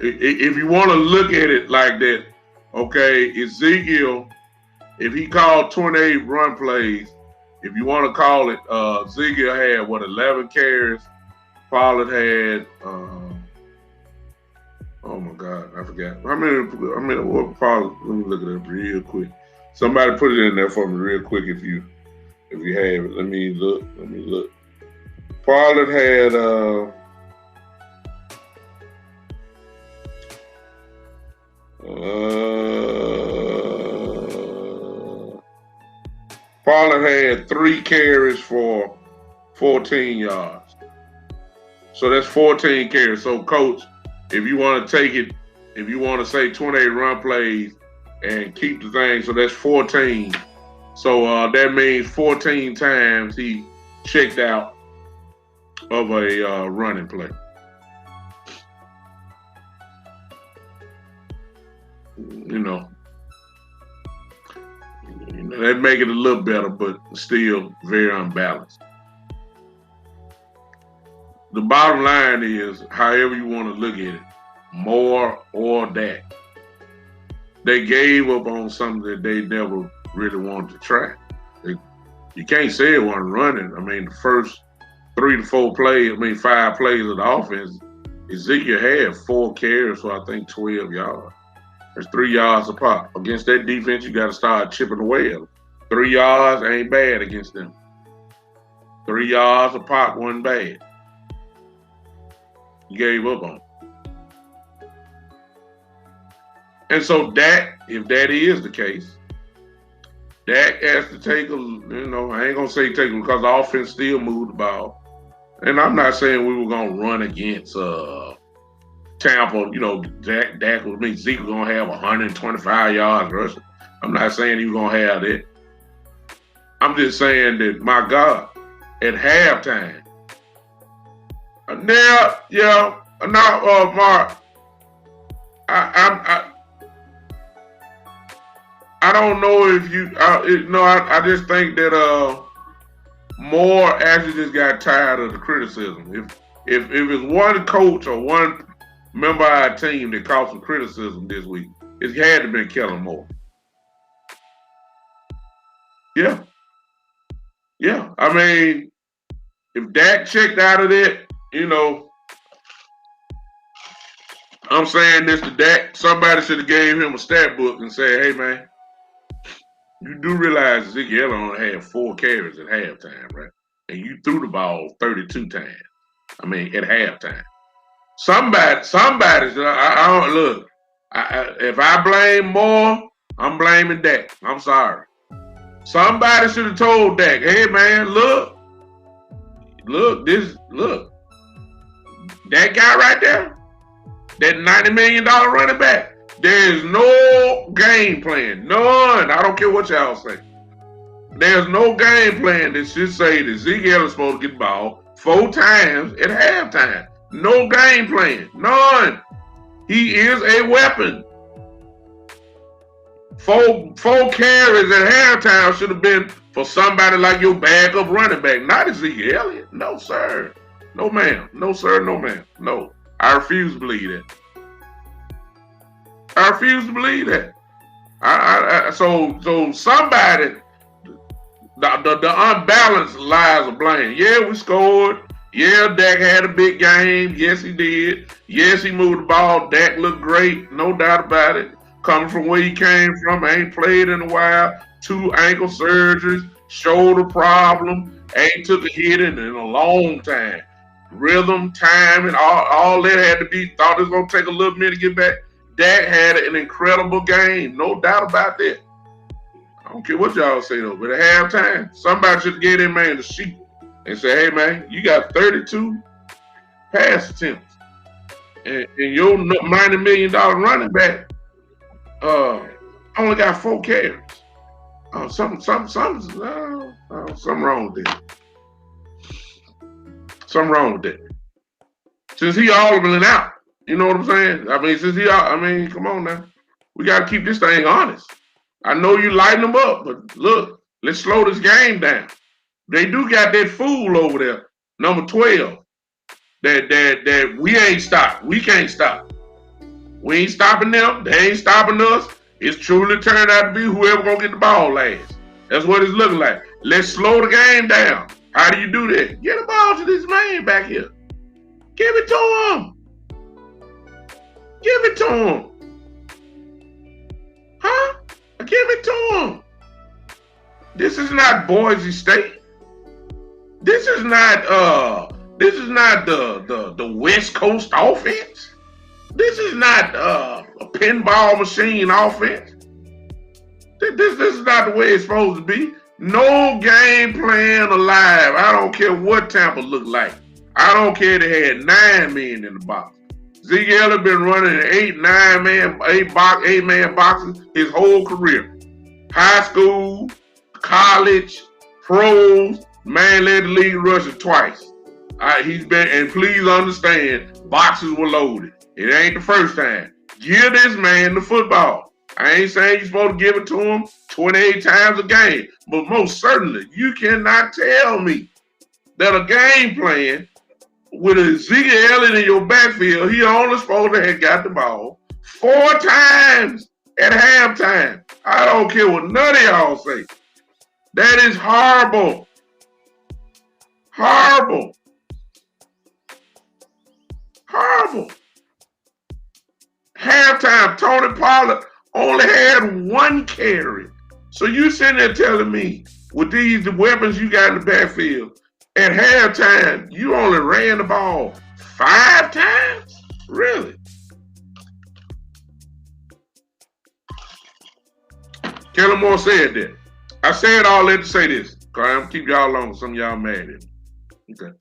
If you want to look at it like that, okay, Ezekiel, if he called 28 run plays, if you want to call it, Ezekiel had 11 carries. Pollard had, oh my God, I forgot. How many what Pollard? Let me look at it real quick. Somebody put it in there for me real quick if you have it. Let me look. Pollard had Pollard had 3 carries for 14 yards. So that's 14 carries. So, Coach, if you want to take it, if you want to say 28 run plays and keep the thing, so that's 14. So that means 14 times he checked out of a running play. That make it a little better, but still very unbalanced. The bottom line is, however you want to look at it, Moore or Dak, they gave up on something that they never really wanted to try. You can't say it wasn't running. I mean, the first 3 to 4 plays, 5 plays of the offense Ezekiel had 4 carries for I think 12 yards. That's 3 yards a pop. Against that defense, you got to start chipping away at them. 3 yards ain't bad against them. 3 yards a pop wasn't bad. You gave up on it. And so Dak, if that is the case, Dak has to take I ain't going to say take him because the offense still moved the ball. And I'm not saying we were going to run against Tampa. Dak would mean Zeke was going to have 125 yards rushing. I'm not saying he was going to have that. I'm just saying that, my God, at halftime. Mark, I don't know if you, I just think that Moore actually just got tired of the criticism. If it's one coach or one member of our team that caught some criticism this week, it had to be Kellen Moore. Yeah. I mean, if Dak checked out of that, I'm saying this to Dak, somebody should have gave him a stat book and said, hey, man, you do realize Ezekiel only had 4 carries at halftime, right? And you threw the ball 32 times. I mean, at halftime. Somebody's, I don't look. If I blame Moore, I'm blaming Dak. I'm sorry. Somebody should have told Dak, hey, man, look, that guy right there, that $90 million running back, there's no game plan. None. I don't care what y'all say. There's no game plan that should say that Ezekiel is supposed to get the ball 4 times at halftime. No game plan. None. He is a weapon. 4 carries at halftime should have been for somebody like your backup running back, not Ezekiel Elliott. No, sir. No, ma'am. No, sir. No, ma'am. No. I refuse to believe that. I refuse to believe that. So somebody, the unbalanced lies of blame. Yeah, we scored. Yeah, Dak had a big game. Yes, he did. Yes, he moved the ball. Dak looked great. No doubt about it. Coming from where he came from, ain't played in a while. 2 ankle surgeries, shoulder problem, ain't took a hit in a long time. Rhythm, time, and all that had to be, thought it was going to take a little minute to get back. Dak had an incredible game. No doubt about that. I don't care what y'all say, though, but at halftime, somebody should have gave that man the sheet and say, hey, man, you got 32 pass attempts. And your $90 million running back only got 4 carries. Something wrong with that. Something wrong with that. Since he all been out, you know what I'm saying? I mean, come on now. We got to keep this thing honest. I know you lighten them up, but look, let's slow this game down. They do got that fool over there, number 12, that we ain't stopped. We can't stop. We ain't stopping them. They ain't stopping us. It's truly turned out to be whoever gonna get the ball last. That's what it's looking like. Let's slow the game down. How do you do that? Get the ball to this man back here. Give it to him. Give it to him. Huh? Give it to him. This is not Boise State. This is not the West Coast offense. This is not a pinball machine offense. This is not the way it's supposed to be. No game plan alive. I don't care what Tampa looked like. I don't care they had 9 men in the box. Zeke Elliott been running 8-man boxes his whole career. High school, college, pros, man led the league rushing twice. He's been, and please understand, boxes were loaded. It ain't the first time. Give this man the football. I ain't saying you're supposed to give it to him 28 times a game, but most certainly you cannot tell me that a game plan with a Zeke Elliott in your backfield, he only supposed to have got the ball 4 times at halftime. I don't care what none of y'all say. That is horrible. Horrible. Horrible. Halftime, Tony Pollard only had 1 carry. So you sitting there telling me with the weapons you got in the backfield, at halftime, you only ran the ball 5 times? Really? Kellen Moore said that. I said all that to say this, because I'm going to keep y'all along. Some of y'all mad at me. Okay.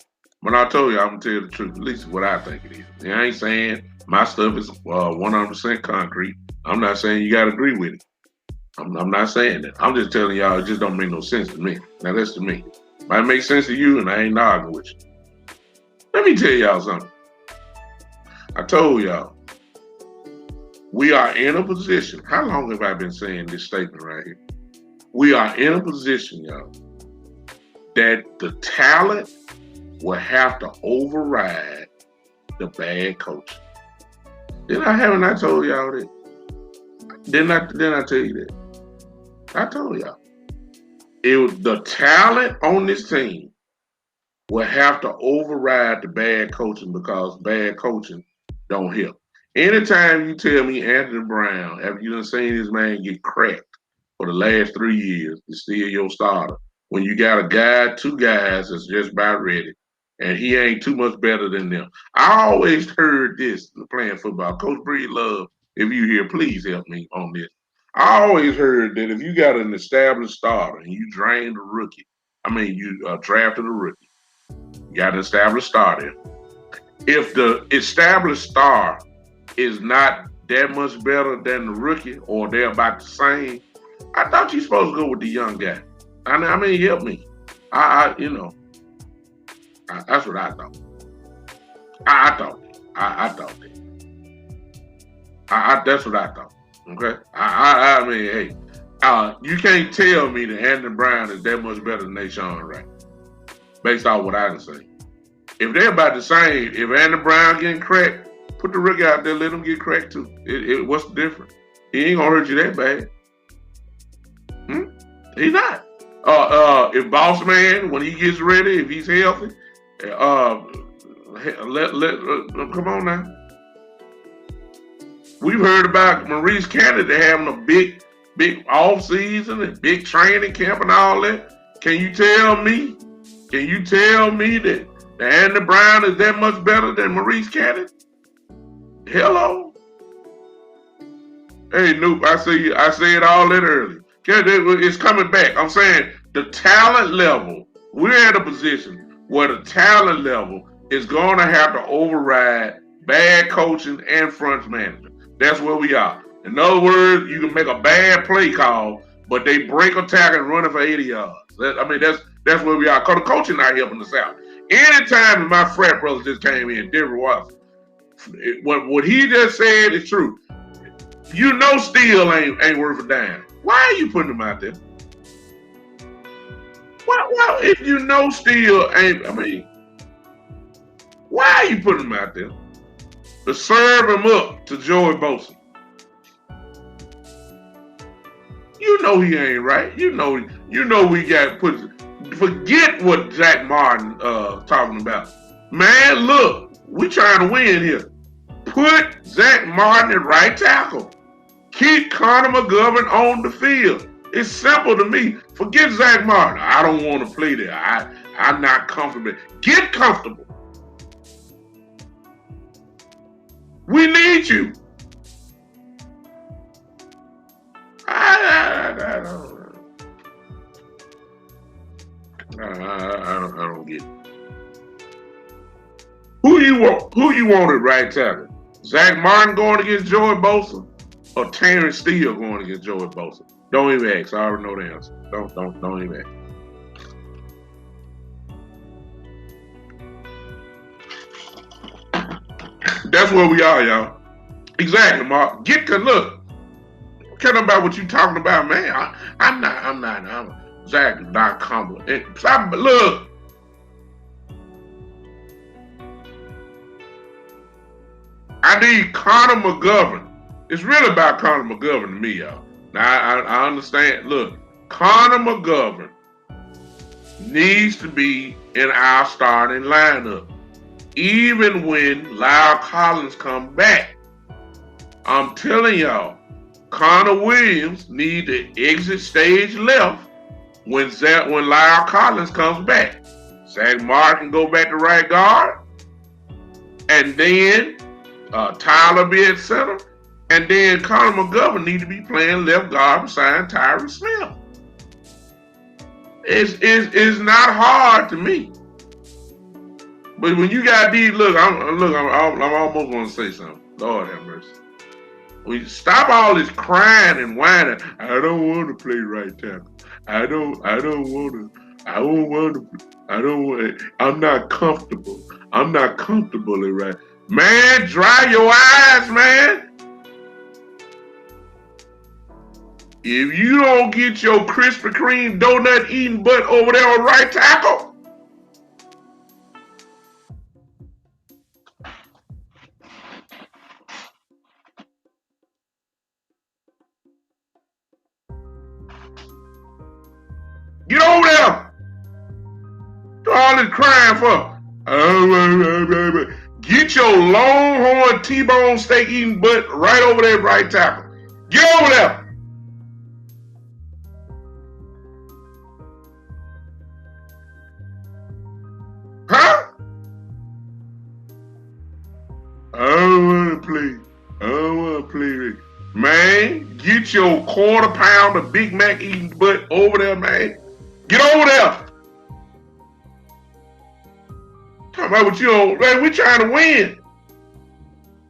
But I told you, I'm going to tell you the truth. At least what I think it is. And I ain't saying my stuff is 100% concrete. I'm not saying you got to agree with it. I'm not saying that. I'm just telling y'all it just don't make no sense to me. Now, that's to me. Might make sense to you, and I ain't arguing with you. Let me tell y'all something. I told y'all, we are in a position. How long have I been saying this statement right here? We are in a position, y'all, that the talent will have to override the bad coaching. Haven't I told y'all that? Didn't I tell you that? I told y'all. The talent on this team will have to override the bad coaching because bad coaching don't help. Anytime you tell me Anthony Brown, after you done seen this man get cracked for the last 3 years, is still your starter, when you got a guy, 2 guys that's just about ready, and he ain't too much better than them. I always heard this playing football. Coach Breedlove, if you here, please help me on this. I always heard that if you got an established starter and you drained a rookie, you drafted a rookie, you got an established starter. If the established star is not that much better than the rookie or they're about the same, I thought you're supposed to go with the young guy. Help me. That's what I thought. I thought that. That's what I thought. Okay? You can't tell me that Anthony Brown is that much better than Nashawn Wright, based on what I can say. If they're about the same, if Anthony Brown getting cracked, put the rookie out there, let him get cracked too. What's the difference? He ain't gonna hurt you that bad. He's not. If Boss Man, when he gets ready, if he's healthy, come on now. We've heard about Maurice Kennedy having a big off season and big training camp and all that. Can you tell me that Anthony Brown is that much better than Maurice Kennedy? Hello? Hey, Noop, I said all that earlier. It's coming back. I'm saying the talent level, we're at a position where the talent level is going to have to override bad coaching and front management. That's where we are. In other words, you can make a bad play call, but they break a tackle and run it for 80 yards. That's where we are. Because the coaching not helping us out. Anytime my frat brother just came in, Denver Watson, what he just said is true. You know Steele ain't worth a dime. Why are you putting him out there? Why if you know Steele ain't, why are you putting him out there? To serve him up to Joey Bosa. You know he ain't right. You know we got put. Forget what Zach Martin talking about. Man, look, we trying to win here. Put Zach Martin at right tackle. Keep Connor McGovern on the field. It's simple to me. Forget Zach Martin. I don't want to play there. I'm not comfortable. Get comfortable. We need you. I don't get it. Who you want at right tackle? Zach Martin going against Joey Bosa, or Terrence Steele going against Joey Bosa? Don't even ask. I already know the answer. Don't even ask. That's where we are, y'all. Exactly, Mark. Look. Care about what you talking about, man. I'm Zach not comfortable. Look. I need Connor McGovern. It's really about Connor McGovern to me, y'all. Now, I understand. Look, Connor McGovern needs to be in our starting lineup. even when Lyle Collins comes back. I'm telling y'all, Connor Williams need to exit stage left when Lyle Collins comes back. Zach Martin can go back to right guard, and then Tyler be at center, and then Connor McGovern need to be playing left guard beside Tyree Smith. It's not hard to me. But when you got these, I'm almost going to say something. Lord have mercy. When you stop all this crying and whining, I don't want to play right tackle. I'm not comfortable. I'm not comfortable in right. Man, dry your eyes, man. If you don't get your Krispy Kreme donut eating butt over there on right tackle, get over there. All this crying for. Get your Longhorn T-bone steak eating butt right over there, right tackle. Get over there. Huh? I don't want to play. Man, get your quarter pound of Big Mac eating butt over there, man. Get over there. Talking about what you on, man, we trying to win.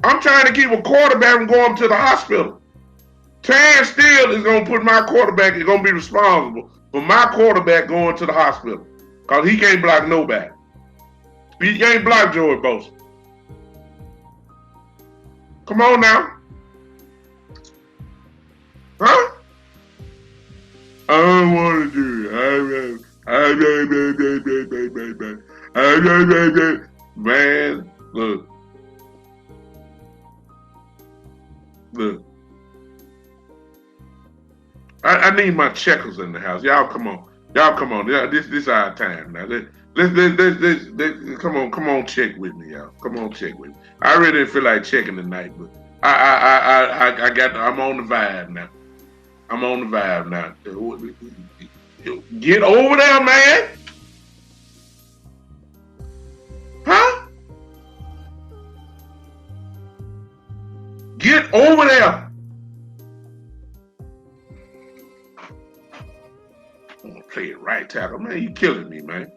I'm trying to keep a quarterback from going to the hospital. Terrence Steele is going to put my quarterback, is going to be responsible for my quarterback going to the hospital. Because he can't block nobody. He can't block Joey Bosa. Come on now. Huh? I don't want to do it. Man, look. I need my checkers in the house. Y'all come on. This our time now. Let's come on, check with me, y'all. Come on, check with me. I really didn't feel like checking tonight, but I'm on the vibe now. Get over there, man. Huh? Get over there. I'm gonna play it right tackle, man. You killing me, man.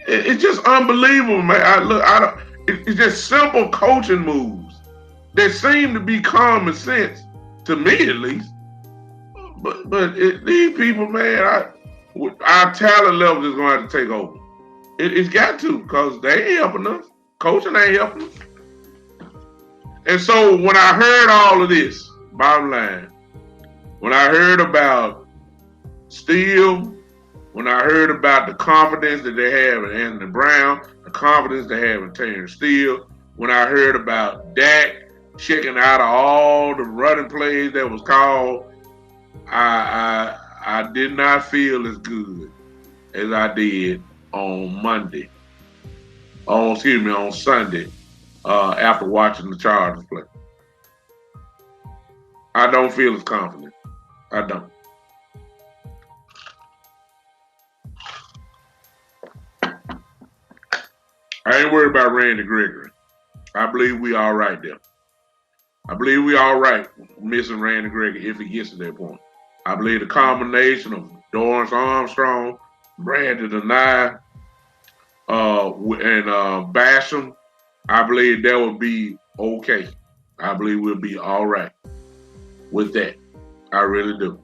It's just unbelievable, man. It's just simple coaching moves that seem to be common sense to me, at least. But these people, man, our talent level is going to have to take over. It's got to, because they ain't helping us. Coaching ain't helping us. And so when I heard all of this, bottom line, when I heard about Steele, when I heard about the confidence that they have in Anthony Brown, the confidence they have in Terrence Steele, when I heard about Dak checking out of all the running plays that was called, I did not feel as good as I did on Sunday, after watching the Chargers play. I don't feel as confident. I don't. I ain't worried about Randy Gregory. I believe we all right there. I believe we all right missing Randy Gregory if he gets to that point. I believe the combination of Dorrance Armstrong, Brandon Deny, and Basham, I believe that would be okay. I believe we'll be all right with that. I really do.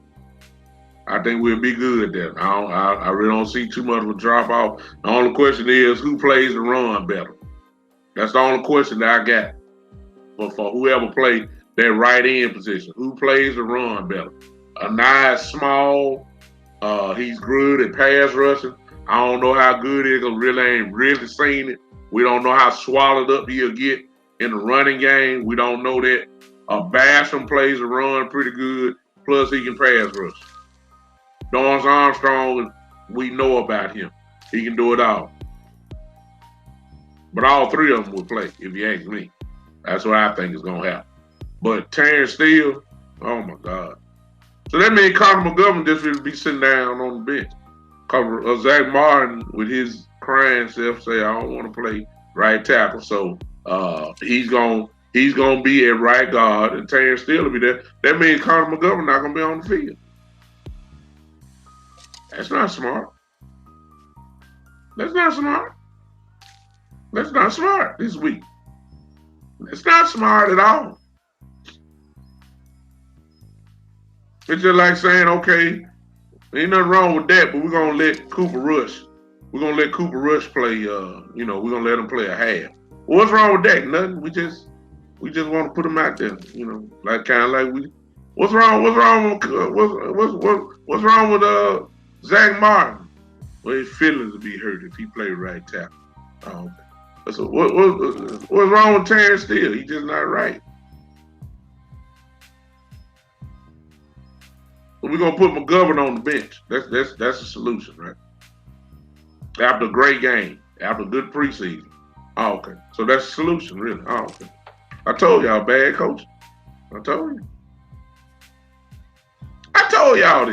I think we'll be good there. I really don't see too much of a drop off. The only question is who plays the run better. That's the only question that I got. But for whoever plays that right end position, who plays the run better? Anaya small. He's good at pass rushing. I don't know how good it is because really ain't really seen it. We don't know how swallowed up he'll get in the running game. We don't know that. Basham plays the run pretty good. Plus he can pass rush. Dorrance Armstrong, we know about him. He can do it all. But all three of them will play, if you ask me. That's what I think is going to happen. But Terrence Steele, oh my God. So that means Connor McGovern just will be sitting down on the bench. Because Zach Martin, with his crying self, say, I don't want to play right tackle. So he's gonna be at right guard, and Terrence Steele will be there. That means Connor McGovern not gonna be on the field. That's not smart. That's not smart. That's not smart this week. It's not smart at all. It's just like saying, okay, ain't nothing wrong with that, but we're gonna let Cooper Rush. We're gonna let Cooper Rush play. We're gonna let him play a half. Well, what's wrong with that? Nothing. We just want to put him out there. Like kind of like we. What's wrong? What's wrong with Zach Martin? Well, his feelings will be hurt if he played right tackle. Oh, okay. So what's wrong with Terrence Steele? He's just not right. We're gonna put McGovern on the bench. That's the solution, right? After a great game, after a good preseason. Oh, okay. So that's the solution, really. Oh, okay. I told y'all, bad coach. I told you. I told y'all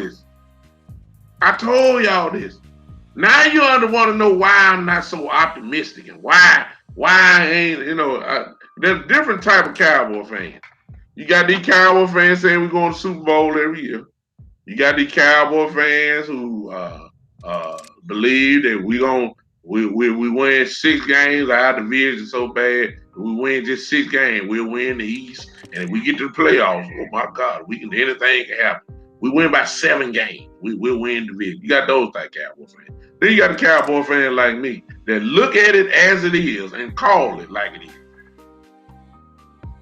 this. Now you want to know why I'm not so optimistic and why I ain't, there's a different type of Cowboy fan. You got these Cowboy fans saying we're going to Super Bowl every year. You got these Cowboy fans who believe that we win 6 games. Our division so bad, we win just 6 games. We'll win the East, and if we get to the playoffs, oh my God, anything can happen. We win by 7 games. We'll win the division. You got those type Cowboy fans. Then you got a Cowboy fan like me that look at it as it is and call it like it is.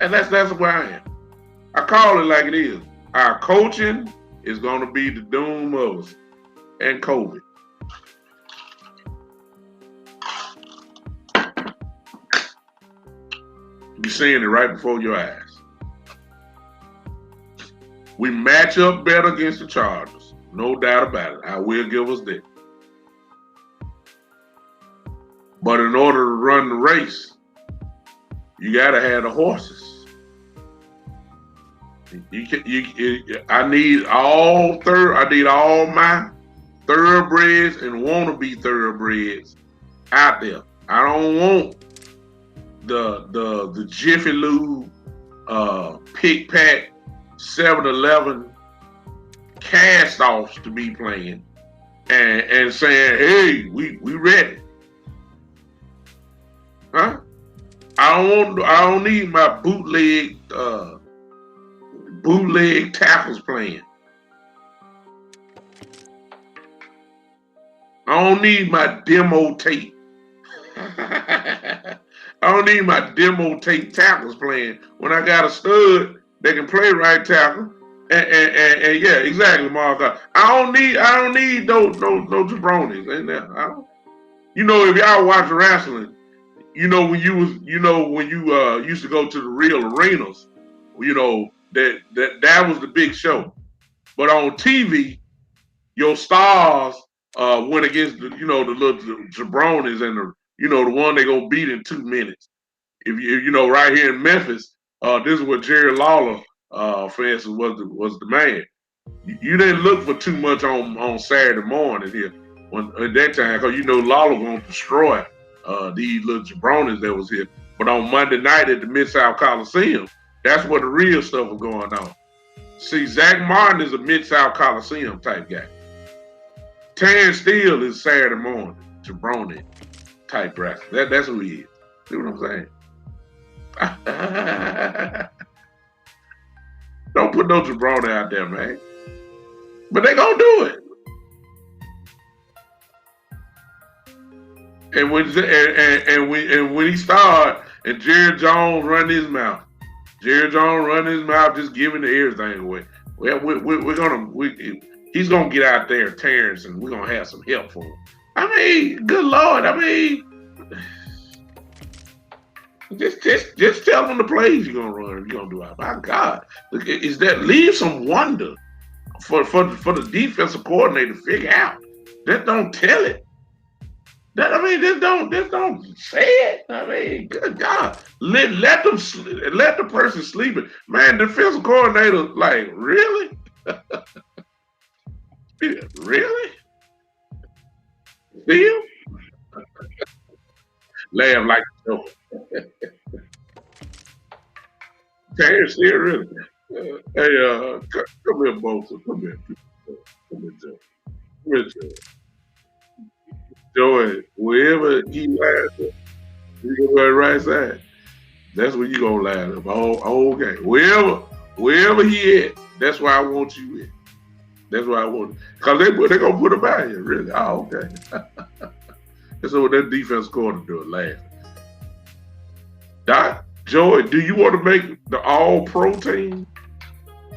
And that's where I am. I call it like it is. Our coaching is going to be the doom of us and COVID. You're seeing it right before your eyes. We match up better against the Chargers. No doubt about it. I will give us that. But in order to run the race, you got to have the horses. I need all my thoroughbreds and wannabe thoroughbreds out there. I don't want the Jiffy Lube, Pick Pack, 7-Eleven cast-offs to be playing and saying, hey, we ready. Huh? I don't need my bootleg tackles playing. I don't need my demo tape. I don't need my demo tape tackles playing when I got a stud that can play right tackle. And yeah, exactly, Mark. I don't need no jabronis in there. If y'all watch wrestling, when you used to go to the real arenas, that was the big show. But on TV, your stars went against the little jabronis and the one they gonna beat in 2 minutes. If right here in Memphis, this is what Jerry Lawler, for instance, was the man. You didn't look for too much on Saturday morning here at that time, because Lawler gonna destroy these little jabronis that was here. But on Monday night at the Mid-South Coliseum, that's where the real stuff was going on. See, Zach Martin is a Mid-South Coliseum type guy. Terrence Steele is Saturday morning jabroni type wrestler. That's who he is. See what I'm saying? Don't put no jabroni out there, man. But they gonna do it. And when he start and Jerry Jones run his mouth, just giving everything away. Well, he's gonna get out there, Terrence, and we're gonna have some help for him. I mean, good Lord, just tell them the plays you're gonna run. You're gonna do it. My God, leave some wonder for the defensive coordinator to figure out. That don't tell it. Just don't say it. I mean, good God, let the person sleep. Man, the defensive coordinator, like, really, really, still laugh like a joke. Terry still really. Hey, come here, Bosa. Come here, Joe. Come here, Joe. Joey, wherever he lands, you go to the right side. That's where you gonna land up. Oh, okay. Wherever he at, that's where I want you at. That's why I want, because they gonna put him out here, really. Oh, okay. That's what that defense coordinator laugh. Doc, Joey, do you want to make the all-pro team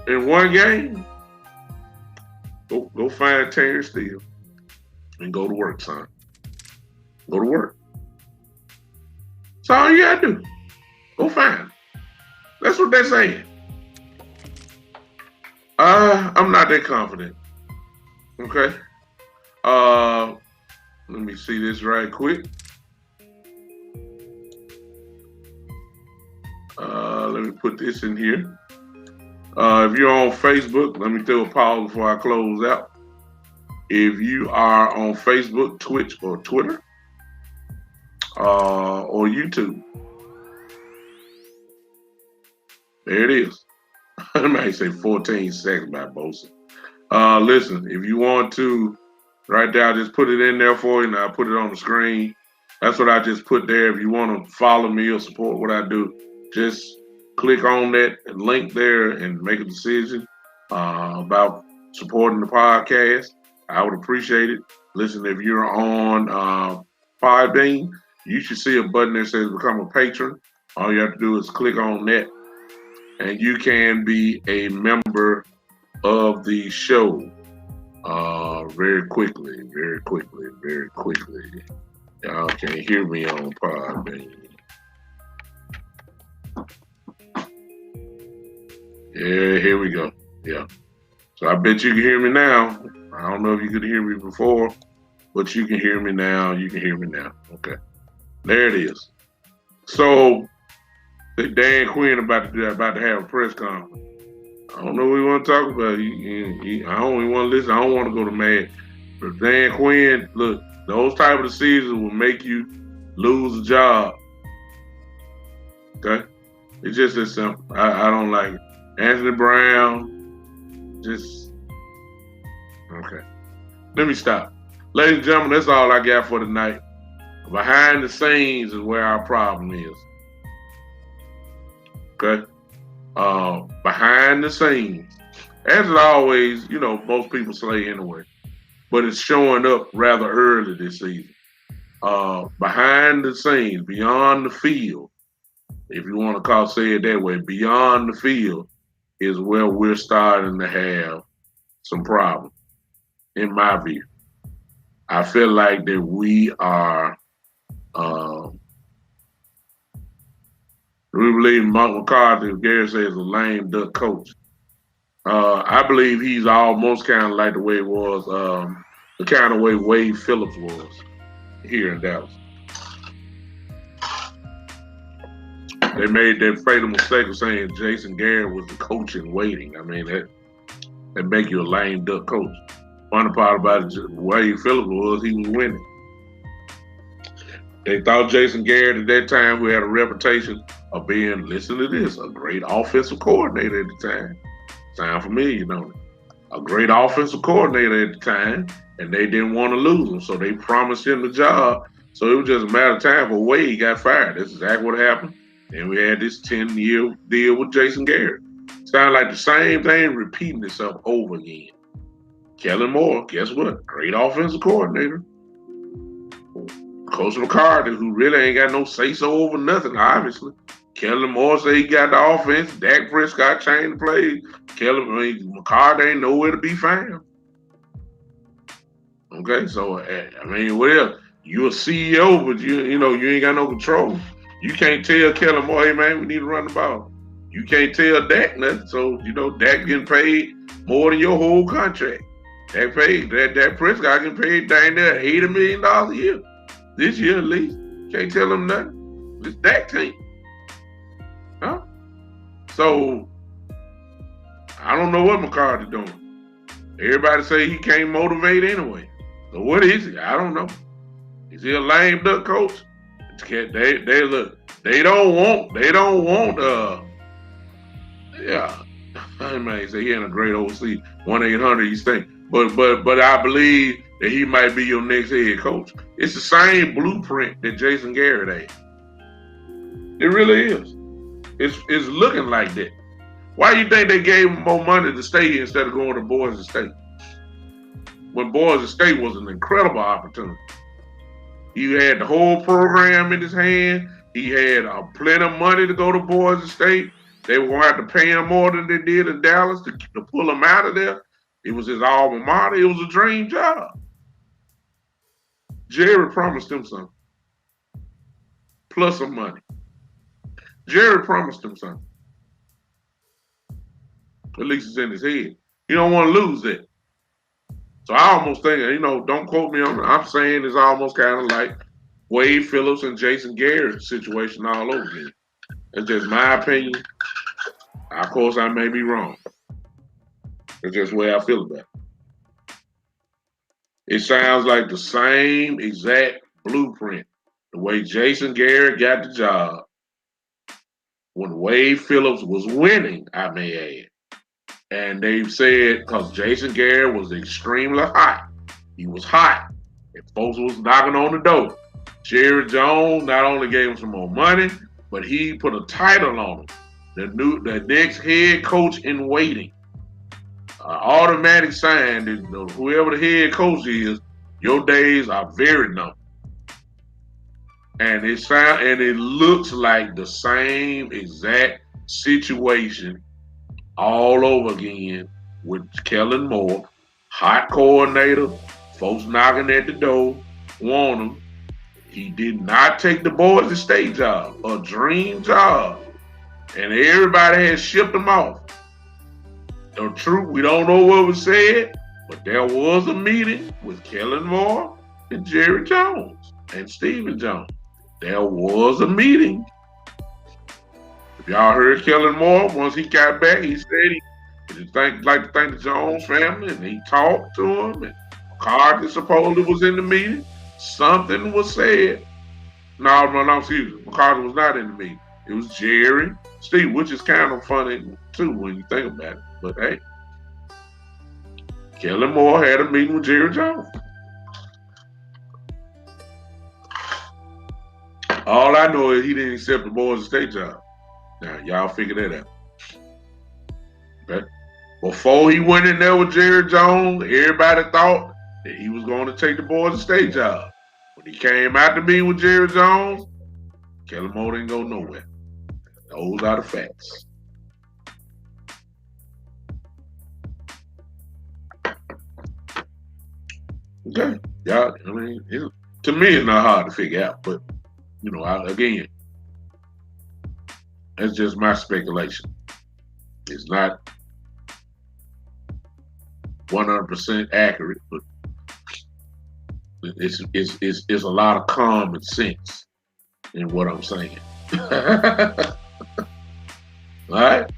in one game? Go find Terry Steele and go to work, son. Go to work. That's all you gotta do. Go find him. That's what they're saying. I'm not that confident. Okay. Let me see this right quick. Let me put this in here. If you're on Facebook, let me throw a pause before I close out. If you are on Facebook, Twitch, or Twitter, or YouTube, there it is. I might say 14 seconds by Bosa. Listen, if you want to, right there, I just put it in there for you, and I put it on the screen. That's what I just put there. If you want to follow me or support what I do, just click on that link there and make a decision about supporting the podcast. I would appreciate it. Listen, if you're on Podbean, you should see a button that says become a patron. All you have to do is click on that, and you can be a member of the show very quickly. Y'all can't hear me on Podbean. Yeah, here we go. Yeah. So I bet you can hear me now. I don't know if you could hear me before, but you can hear me now. Okay. There it is. So Dan Quinn about to have a press conference. I don't know what we want to talk about. I don't even want to listen. I don't want to go to mad. But Dan Quinn, look, those type of decisions will make you lose a job. Okay? It's just that simple. I don't like it. Anthony Brown, just, okay. Let me stop. Ladies and gentlemen, that's all I got for tonight. Behind the scenes is where our problem is. Okay? Behind the scenes. As it always, most people say anyway, but it's showing up rather early this season. Behind the scenes, beyond the field, if you want to say it that way, beyond the field is where we're starting to have some problems, in my view. I feel like that we are, we believe Mark McCarthy, as Gary says, is a lame duck coach. I believe he's almost kind of like the way it was, the kind of way Wade Phillips was here in Dallas. They made that fatal mistake of saying Jason Garrett was the coach in waiting. I mean, that make you a lame duck coach. Funny part about it, Wade Phillips was he was winning. They thought Jason Garrett at that time, who had a reputation of being, listen to this, a great offensive coordinator at the time. Sound familiar, don't it? A great offensive coordinator at the time, and they didn't want to lose him, so they promised him the job. So it was just a matter of time before Wade got fired. That's exactly what happened. And we had this 10-year deal with Jason Garrett. Sound like the same thing repeating itself over again. Kellen Moore, guess what? Great offensive coordinator. Coach McCarthy, who really ain't got no say-so over nothing, obviously. Kellen Moore say he got the offense. Dak Prescott changed the plays. McCarthy ain't nowhere to be found. Okay, so, what else? You're a CEO, but you ain't got no control. You can't tell Kellen Moore, hey, man, we need to run the ball. You can't tell Dak nothing. So, Dak getting paid more than your whole contract. Dak Prescott getting paid dang near $80 million a year. This year at least. Can't tell them nothing. It's that team. Huh? So I don't know what McCarthy doing. Everybody say he can't motivate anyway. So what is he? I don't know. Is he a lame duck coach? They look. They don't want. Yeah. I may say he ain't a great OC. 1-800 East State. But I believe that he might be your next head coach. It's the same blueprint that Jason Garrett had. It really is. It's looking like that. Why do you think they gave him more money to stay here instead of going to Boise State? When Boise State was an incredible opportunity. He had the whole program in his hand. He had plenty of money to go to Boise State. They were going to have to pay him more than they did in Dallas to pull him out of there. It was his alma mater. It was a dream job. Jerry promised him something. Plus some money. Jerry promised him something. At least it's in his head. You don't want to lose that. So I almost think, don't quote me on it. I'm saying it's almost kind of like Wade Phillips and Jason Garrett situation all over again. That's just my opinion. Of course, I may be wrong. That's just the way I feel about it. It sounds like the same exact blueprint. The way Jason Garrett got the job when Wade Phillips was winning, I may add. And they've said, because Jason Garrett was extremely hot. He was hot. And folks was knocking on the door. Jerry Jones not only gave him some more money, but he put a title on him. The next head coach in waiting. Automatic sign that whoever the head coach is, your days are very numbered. And it looks like the same exact situation all over again with Kellen Moore, hot coordinator, folks knocking at the door, want him. He did not take the Boise State job, a dream job, and everybody has shipped him off. The truth, we don't know what was said, but there was a meeting with Kellen Moore and Jerry Jones and Stephen Jones. There was a meeting. If y'all heard Kellen Moore, once he got back, he said he'd like to thank the Jones family, and he talked to him, and McCarthy supposedly was in the meeting. Something was said. No, excuse me. McCarthy was not in the meeting. It was Jerry, Steve, which is kind of funny, too, when you think about it. But, hey, Kellen Moore had a meeting with Jerry Jones. All I know is he didn't accept the Boise State job. Now, y'all figure that out. Okay? Before he went in there with Jerry Jones, everybody thought that he was going to take the Boise State job. When he came out to meet with Jerry Jones, Kellen Moore didn't go nowhere. Those are the facts. Okay. Y'all, to me, it's not hard to figure out, but, again, that's just my speculation. It's not 100% accurate, but it's a lot of common sense in what I'm saying. All right?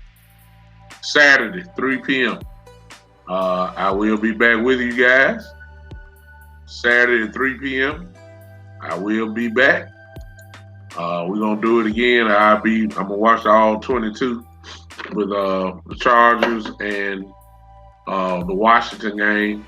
Saturday, 3 p.m. I will be back with you guys. Saturday at 3 p.m. I will be back. We're gonna do it again. I'm gonna watch all 22 with the Chargers and the Washington game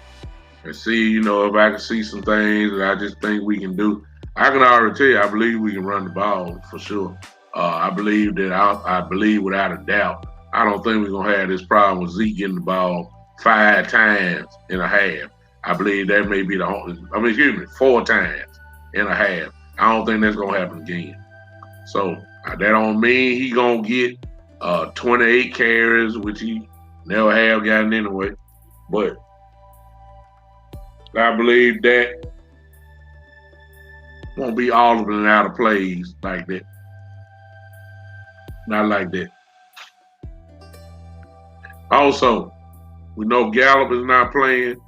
and see, if I can see some things that I just think we can do. I can already tell you, I believe we can run the ball for sure. I believe without a doubt. I don't think we're gonna have this problem with Zeke getting the ball 5 times in a half. I believe that may be 4 times in a half. I don't think that's gonna happen again. So that don't mean he gonna get 28 carries, which he never have gotten anyway. But I believe that won't be all of them out of plays like that. Not like that. Also, we know Gallup is not playing.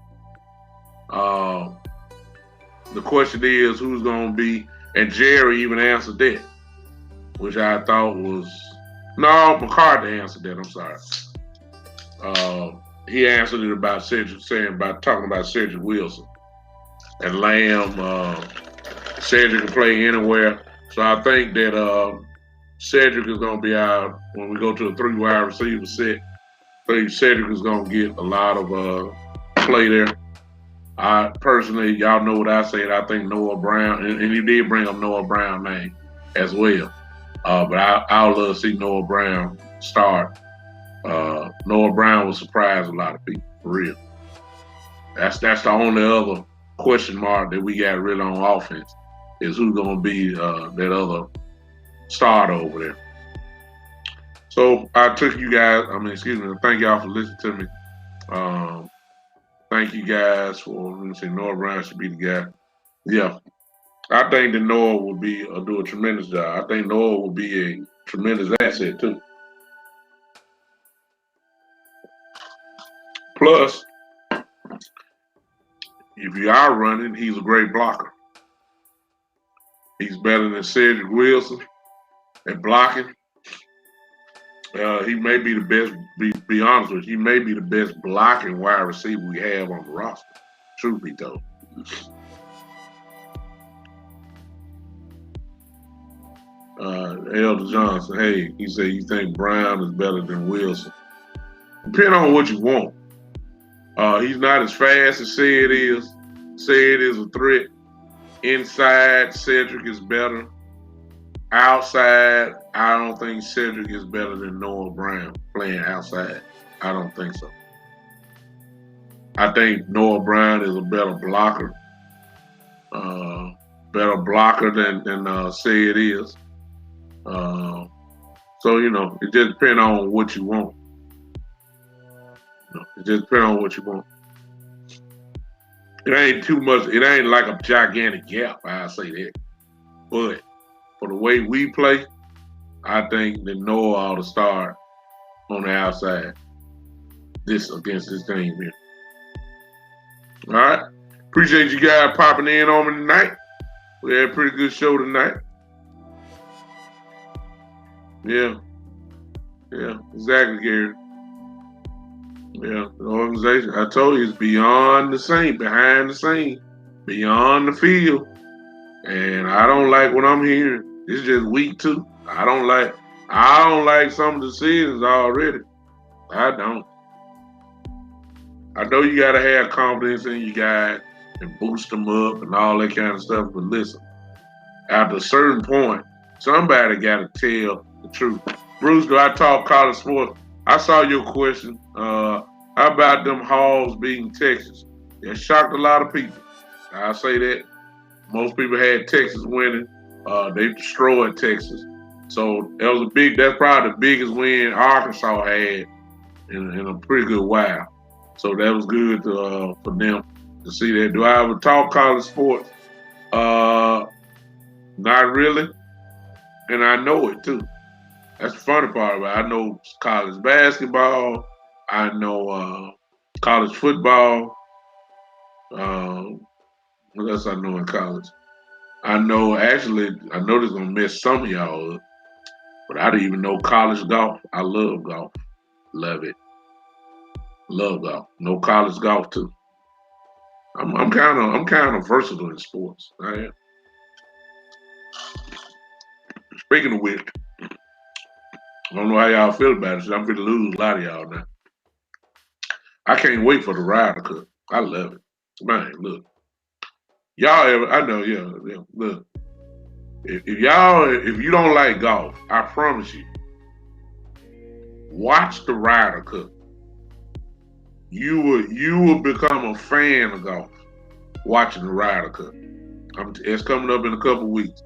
the question is who's going to be, and Jerry even answered that, which I thought was, no, McCarthy answered that, I'm sorry. He answered it about Cedric, talking about Cedric Wilson. And Lamb, Cedric can play anywhere. So I think that Cedric is going to be out when we go to a 3 wide receiver set. I think Cedric is going to get a lot of play there. I personally, y'all know what I said. I think Noah Brown, and he did bring up Noah Brown name as well. But I would love to see Noah Brown start. Noah Brown will surprise a lot of people, for real. That's the only other question mark that we got really on offense is who's going to be that other starter over there. So I took you guys, thank y'all for listening to me. Thank you guys for, Noah Brown should be the guy. Yeah, I think that Noah will do a tremendous job. I think Noah will be a tremendous asset too. Plus, if you are running, he's a great blocker. He's better than Cedric Wilson at blocking. He may be the best, be honest with you, he may be the best blocking wide receiver we have on the roster, truth be told. Elder Johnson, hey, he said you think Brown is better than Wilson. Depending on what you want. He's not as fast as Ced is. Ced is a threat. Inside, Cedric is better. Outside, I don't think Cedric is better than Noah Brown playing outside. I don't think so. I think Noah Brown is a better blocker. Than Ced is. So, it just depends on what you want. It just depends on what you want. It ain't too much. It ain't like a gigantic gap, I'll say that. But for the way we play, I think that Noah ought to start on the outside against this team here. All right. Appreciate you guys popping in on me tonight. We had a pretty good show tonight. Yeah, exactly, Gary. Yeah, the organization, I told you, it's beyond the scene, behind the scene, beyond the field. And I don't like what I'm hearing. It's just week 2. I don't like some of the decisions already. I don't. I know you got to have confidence in your guys and boost them up and all that kind of stuff. But listen, after a certain point, somebody got to tell the truth. Bruce, do I talk college sports? I saw your question. How about them Hogs beating Texas? It shocked a lot of people. I'll say that. Most people had Texas winning. They destroyed Texas. So that's probably the biggest win Arkansas had in a pretty good while. So that was good for them to see that. Do I ever talk college sports? Not really. And I know it too. That's the funny part about it. I know college basketball. I know college football. What else I know in college? I know this is going to mess some of y'all up, but I didn't even know college golf. I love golf. Love it. Love golf. Know college golf too. I'm kind of versatile in sports. I am. Speaking of which, I don't know how y'all feel about it. So I'm going to lose a lot of y'all now. I can't wait for the Ryder Cup. I love it. Man, look. I know, yeah. Look. If you don't like golf, I promise you, watch the Ryder Cup. You will become a fan of golf watching the Ryder Cup. It's coming up in a couple weeks.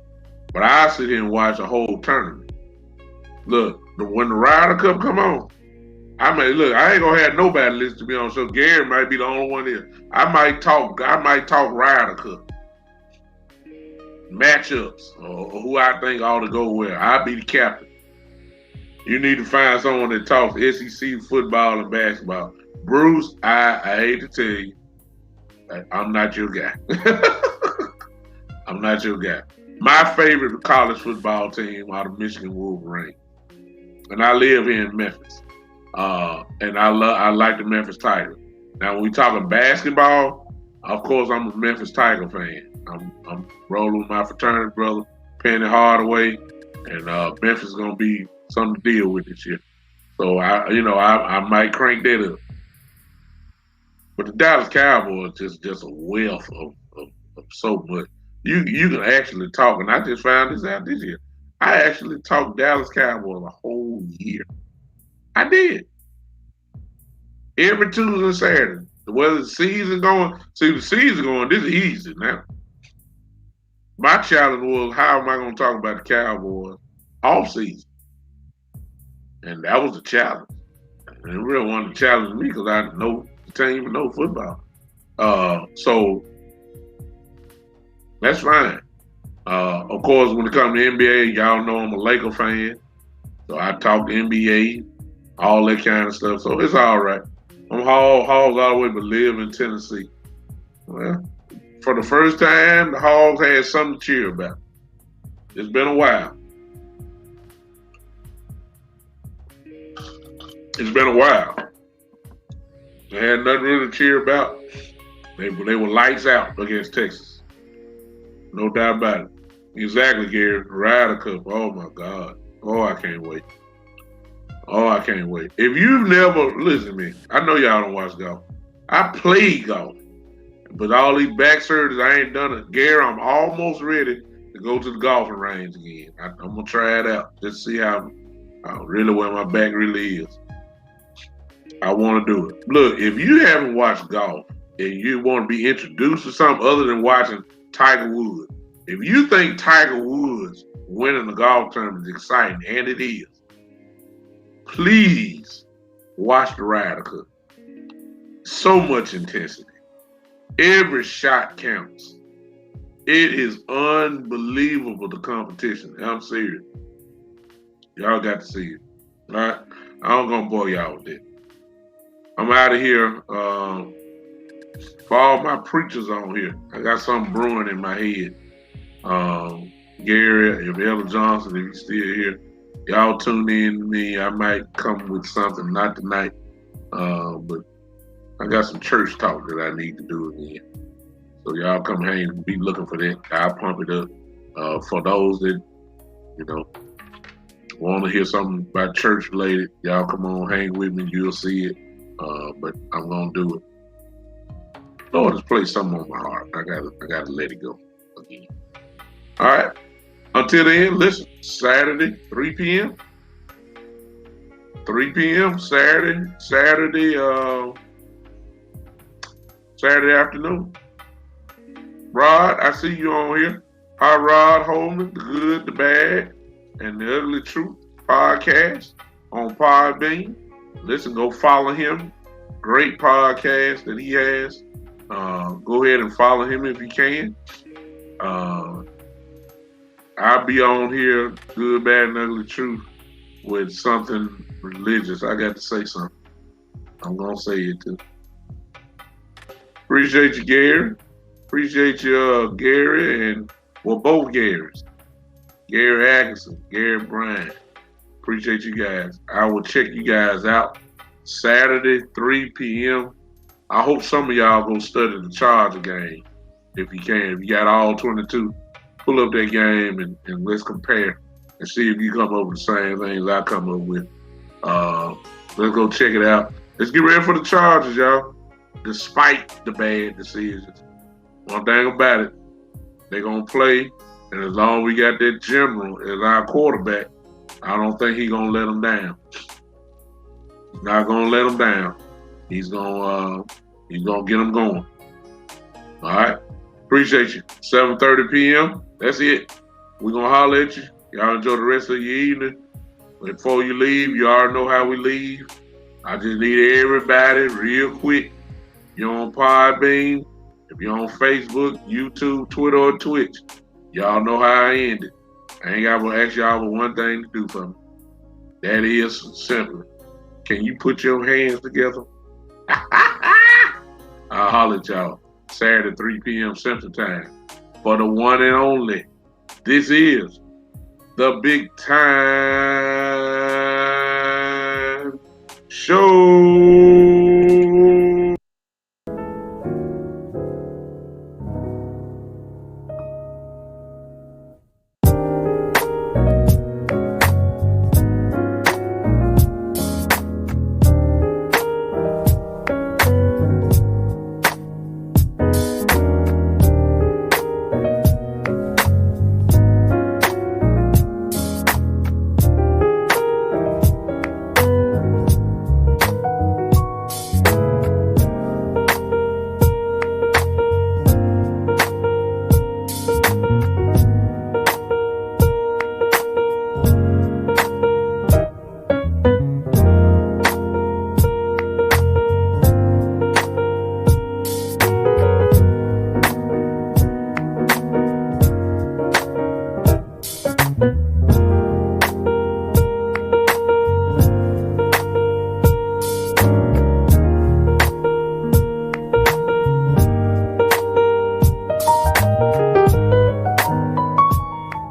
But I sit here and watch a whole tournament. Look, when the Ryder Cup come on, I ain't gonna have nobody listen to me on the show. Gary might be the only one there. I might talk Ryder Cup. Matchups or who I think ought to go where. I'll be the captain. You need to find someone that talks SEC football and basketball. Bruce, I hate to tell you, I'm not your guy. I'm not your guy. My favorite college football team are the Michigan Wolverines, and I live here in Memphis. And I like the Memphis Tigers. Now, when we talking basketball, of course I'm a Memphis Tiger fan. I'm rolling with my fraternity brother, Penny Hardaway, and Memphis is gonna be something to deal with this year. So I might crank that up. But the Dallas Cowboys just a wealth of so much. You can actually talk, and I just found this out this year. I actually talked Dallas Cowboys a whole year. I did. Every Tuesday and Saturday. Whether the season going, see the season going, this is easy now. My challenge was how am I going to talk about the Cowboys off season? And that was a challenge. And it really wanted to challenge me because I know the team and know football. So that's fine. Of course, when it comes to NBA, y'all know I'm a Laker fan. So I talk NBA, all that kind of stuff. So it's all right. I'm Hogs all the way, but live in Tennessee. Well, for the first time, the Hogs had something to cheer about. It's been a while. It's been a while. They had nothing really to cheer about. They were lights out against Texas. No doubt about it. Exactly, Gary. Ryder Cup. Oh, my God. Oh, I can't wait. Oh, I can't wait. If you've never, listen to me, I know y'all don't watch golf. I played golf. But all these back surgeries, I ain't done it. Gary, I'm almost ready to go to the golfing range again. I'm going to try it out. Just see how really where my back really is. I want to do it. Look, if you haven't watched golf and you want to be introduced to something other than watching Tiger Woods, if you think Tiger Woods winning the golf tournament is exciting, and it is, please watch the Ryder Cup. So much intensity. Every shot counts. It is unbelievable, the competition. I'm serious. Y'all got to see it. All right? I'm going to bore y'all with it. I'm out of here. For all my preachers on here, I got something brewing in my head. Gary, if Ella Johnson, if he's still here, y'all tune in to me. I might come with something, not tonight, but I got some church talk that I need to do again. So y'all come hang and be looking for that. I'll pump it up. For those that, want to hear something about church related, y'all come on, hang with me. You'll see it. But I'm going to do it. Lord has placed something on my heart. I gotta let it go again. All right. Until then, listen, Saturday, 3 p.m. 3 p.m. Saturday afternoon. Rod, I see you on here. Hi, Rod Holman, the good, the bad, and the ugly truth podcast on Podbean. Listen, go follow him. Great podcast that he has. Go ahead and follow him if you can. I'll be on here, good, bad, and ugly truth, with something religious. I got to say something. I'm going to say it too. Appreciate you, Gary. Appreciate you, Gary, and both Garys. Gary Atkinson, Gary Bryant. Appreciate you guys. I will check you guys out Saturday, 3 p.m. I hope some of y'all go study the Charger game if you can. If you got all 22, pull up that game and let's compare and see if you come up with the same things I come up with. Let's go check it out. Let's get ready for the Chargers, y'all. Despite the bad decisions. One thing about it, they're going to play, and as long as we got that general as our quarterback, I don't think he's going to let them down. He's not going to let them down. He's going to get them going. All right? Appreciate you. 7:30 p.m. That's it. We're going to holler at you. Y'all enjoy the rest of your evening. Before you leave, you already know how we leave. I just need everybody real quick. If you're on Podbean, if you're on Facebook, YouTube, Twitter, or Twitch, y'all know how I end it. I ain't got to ask y'all for one thing to do for me. That is simple. Can you put your hands together? I'll holler at y'all Saturday, 3 p.m. Central Time. for the one and only. This is the Big Time Show.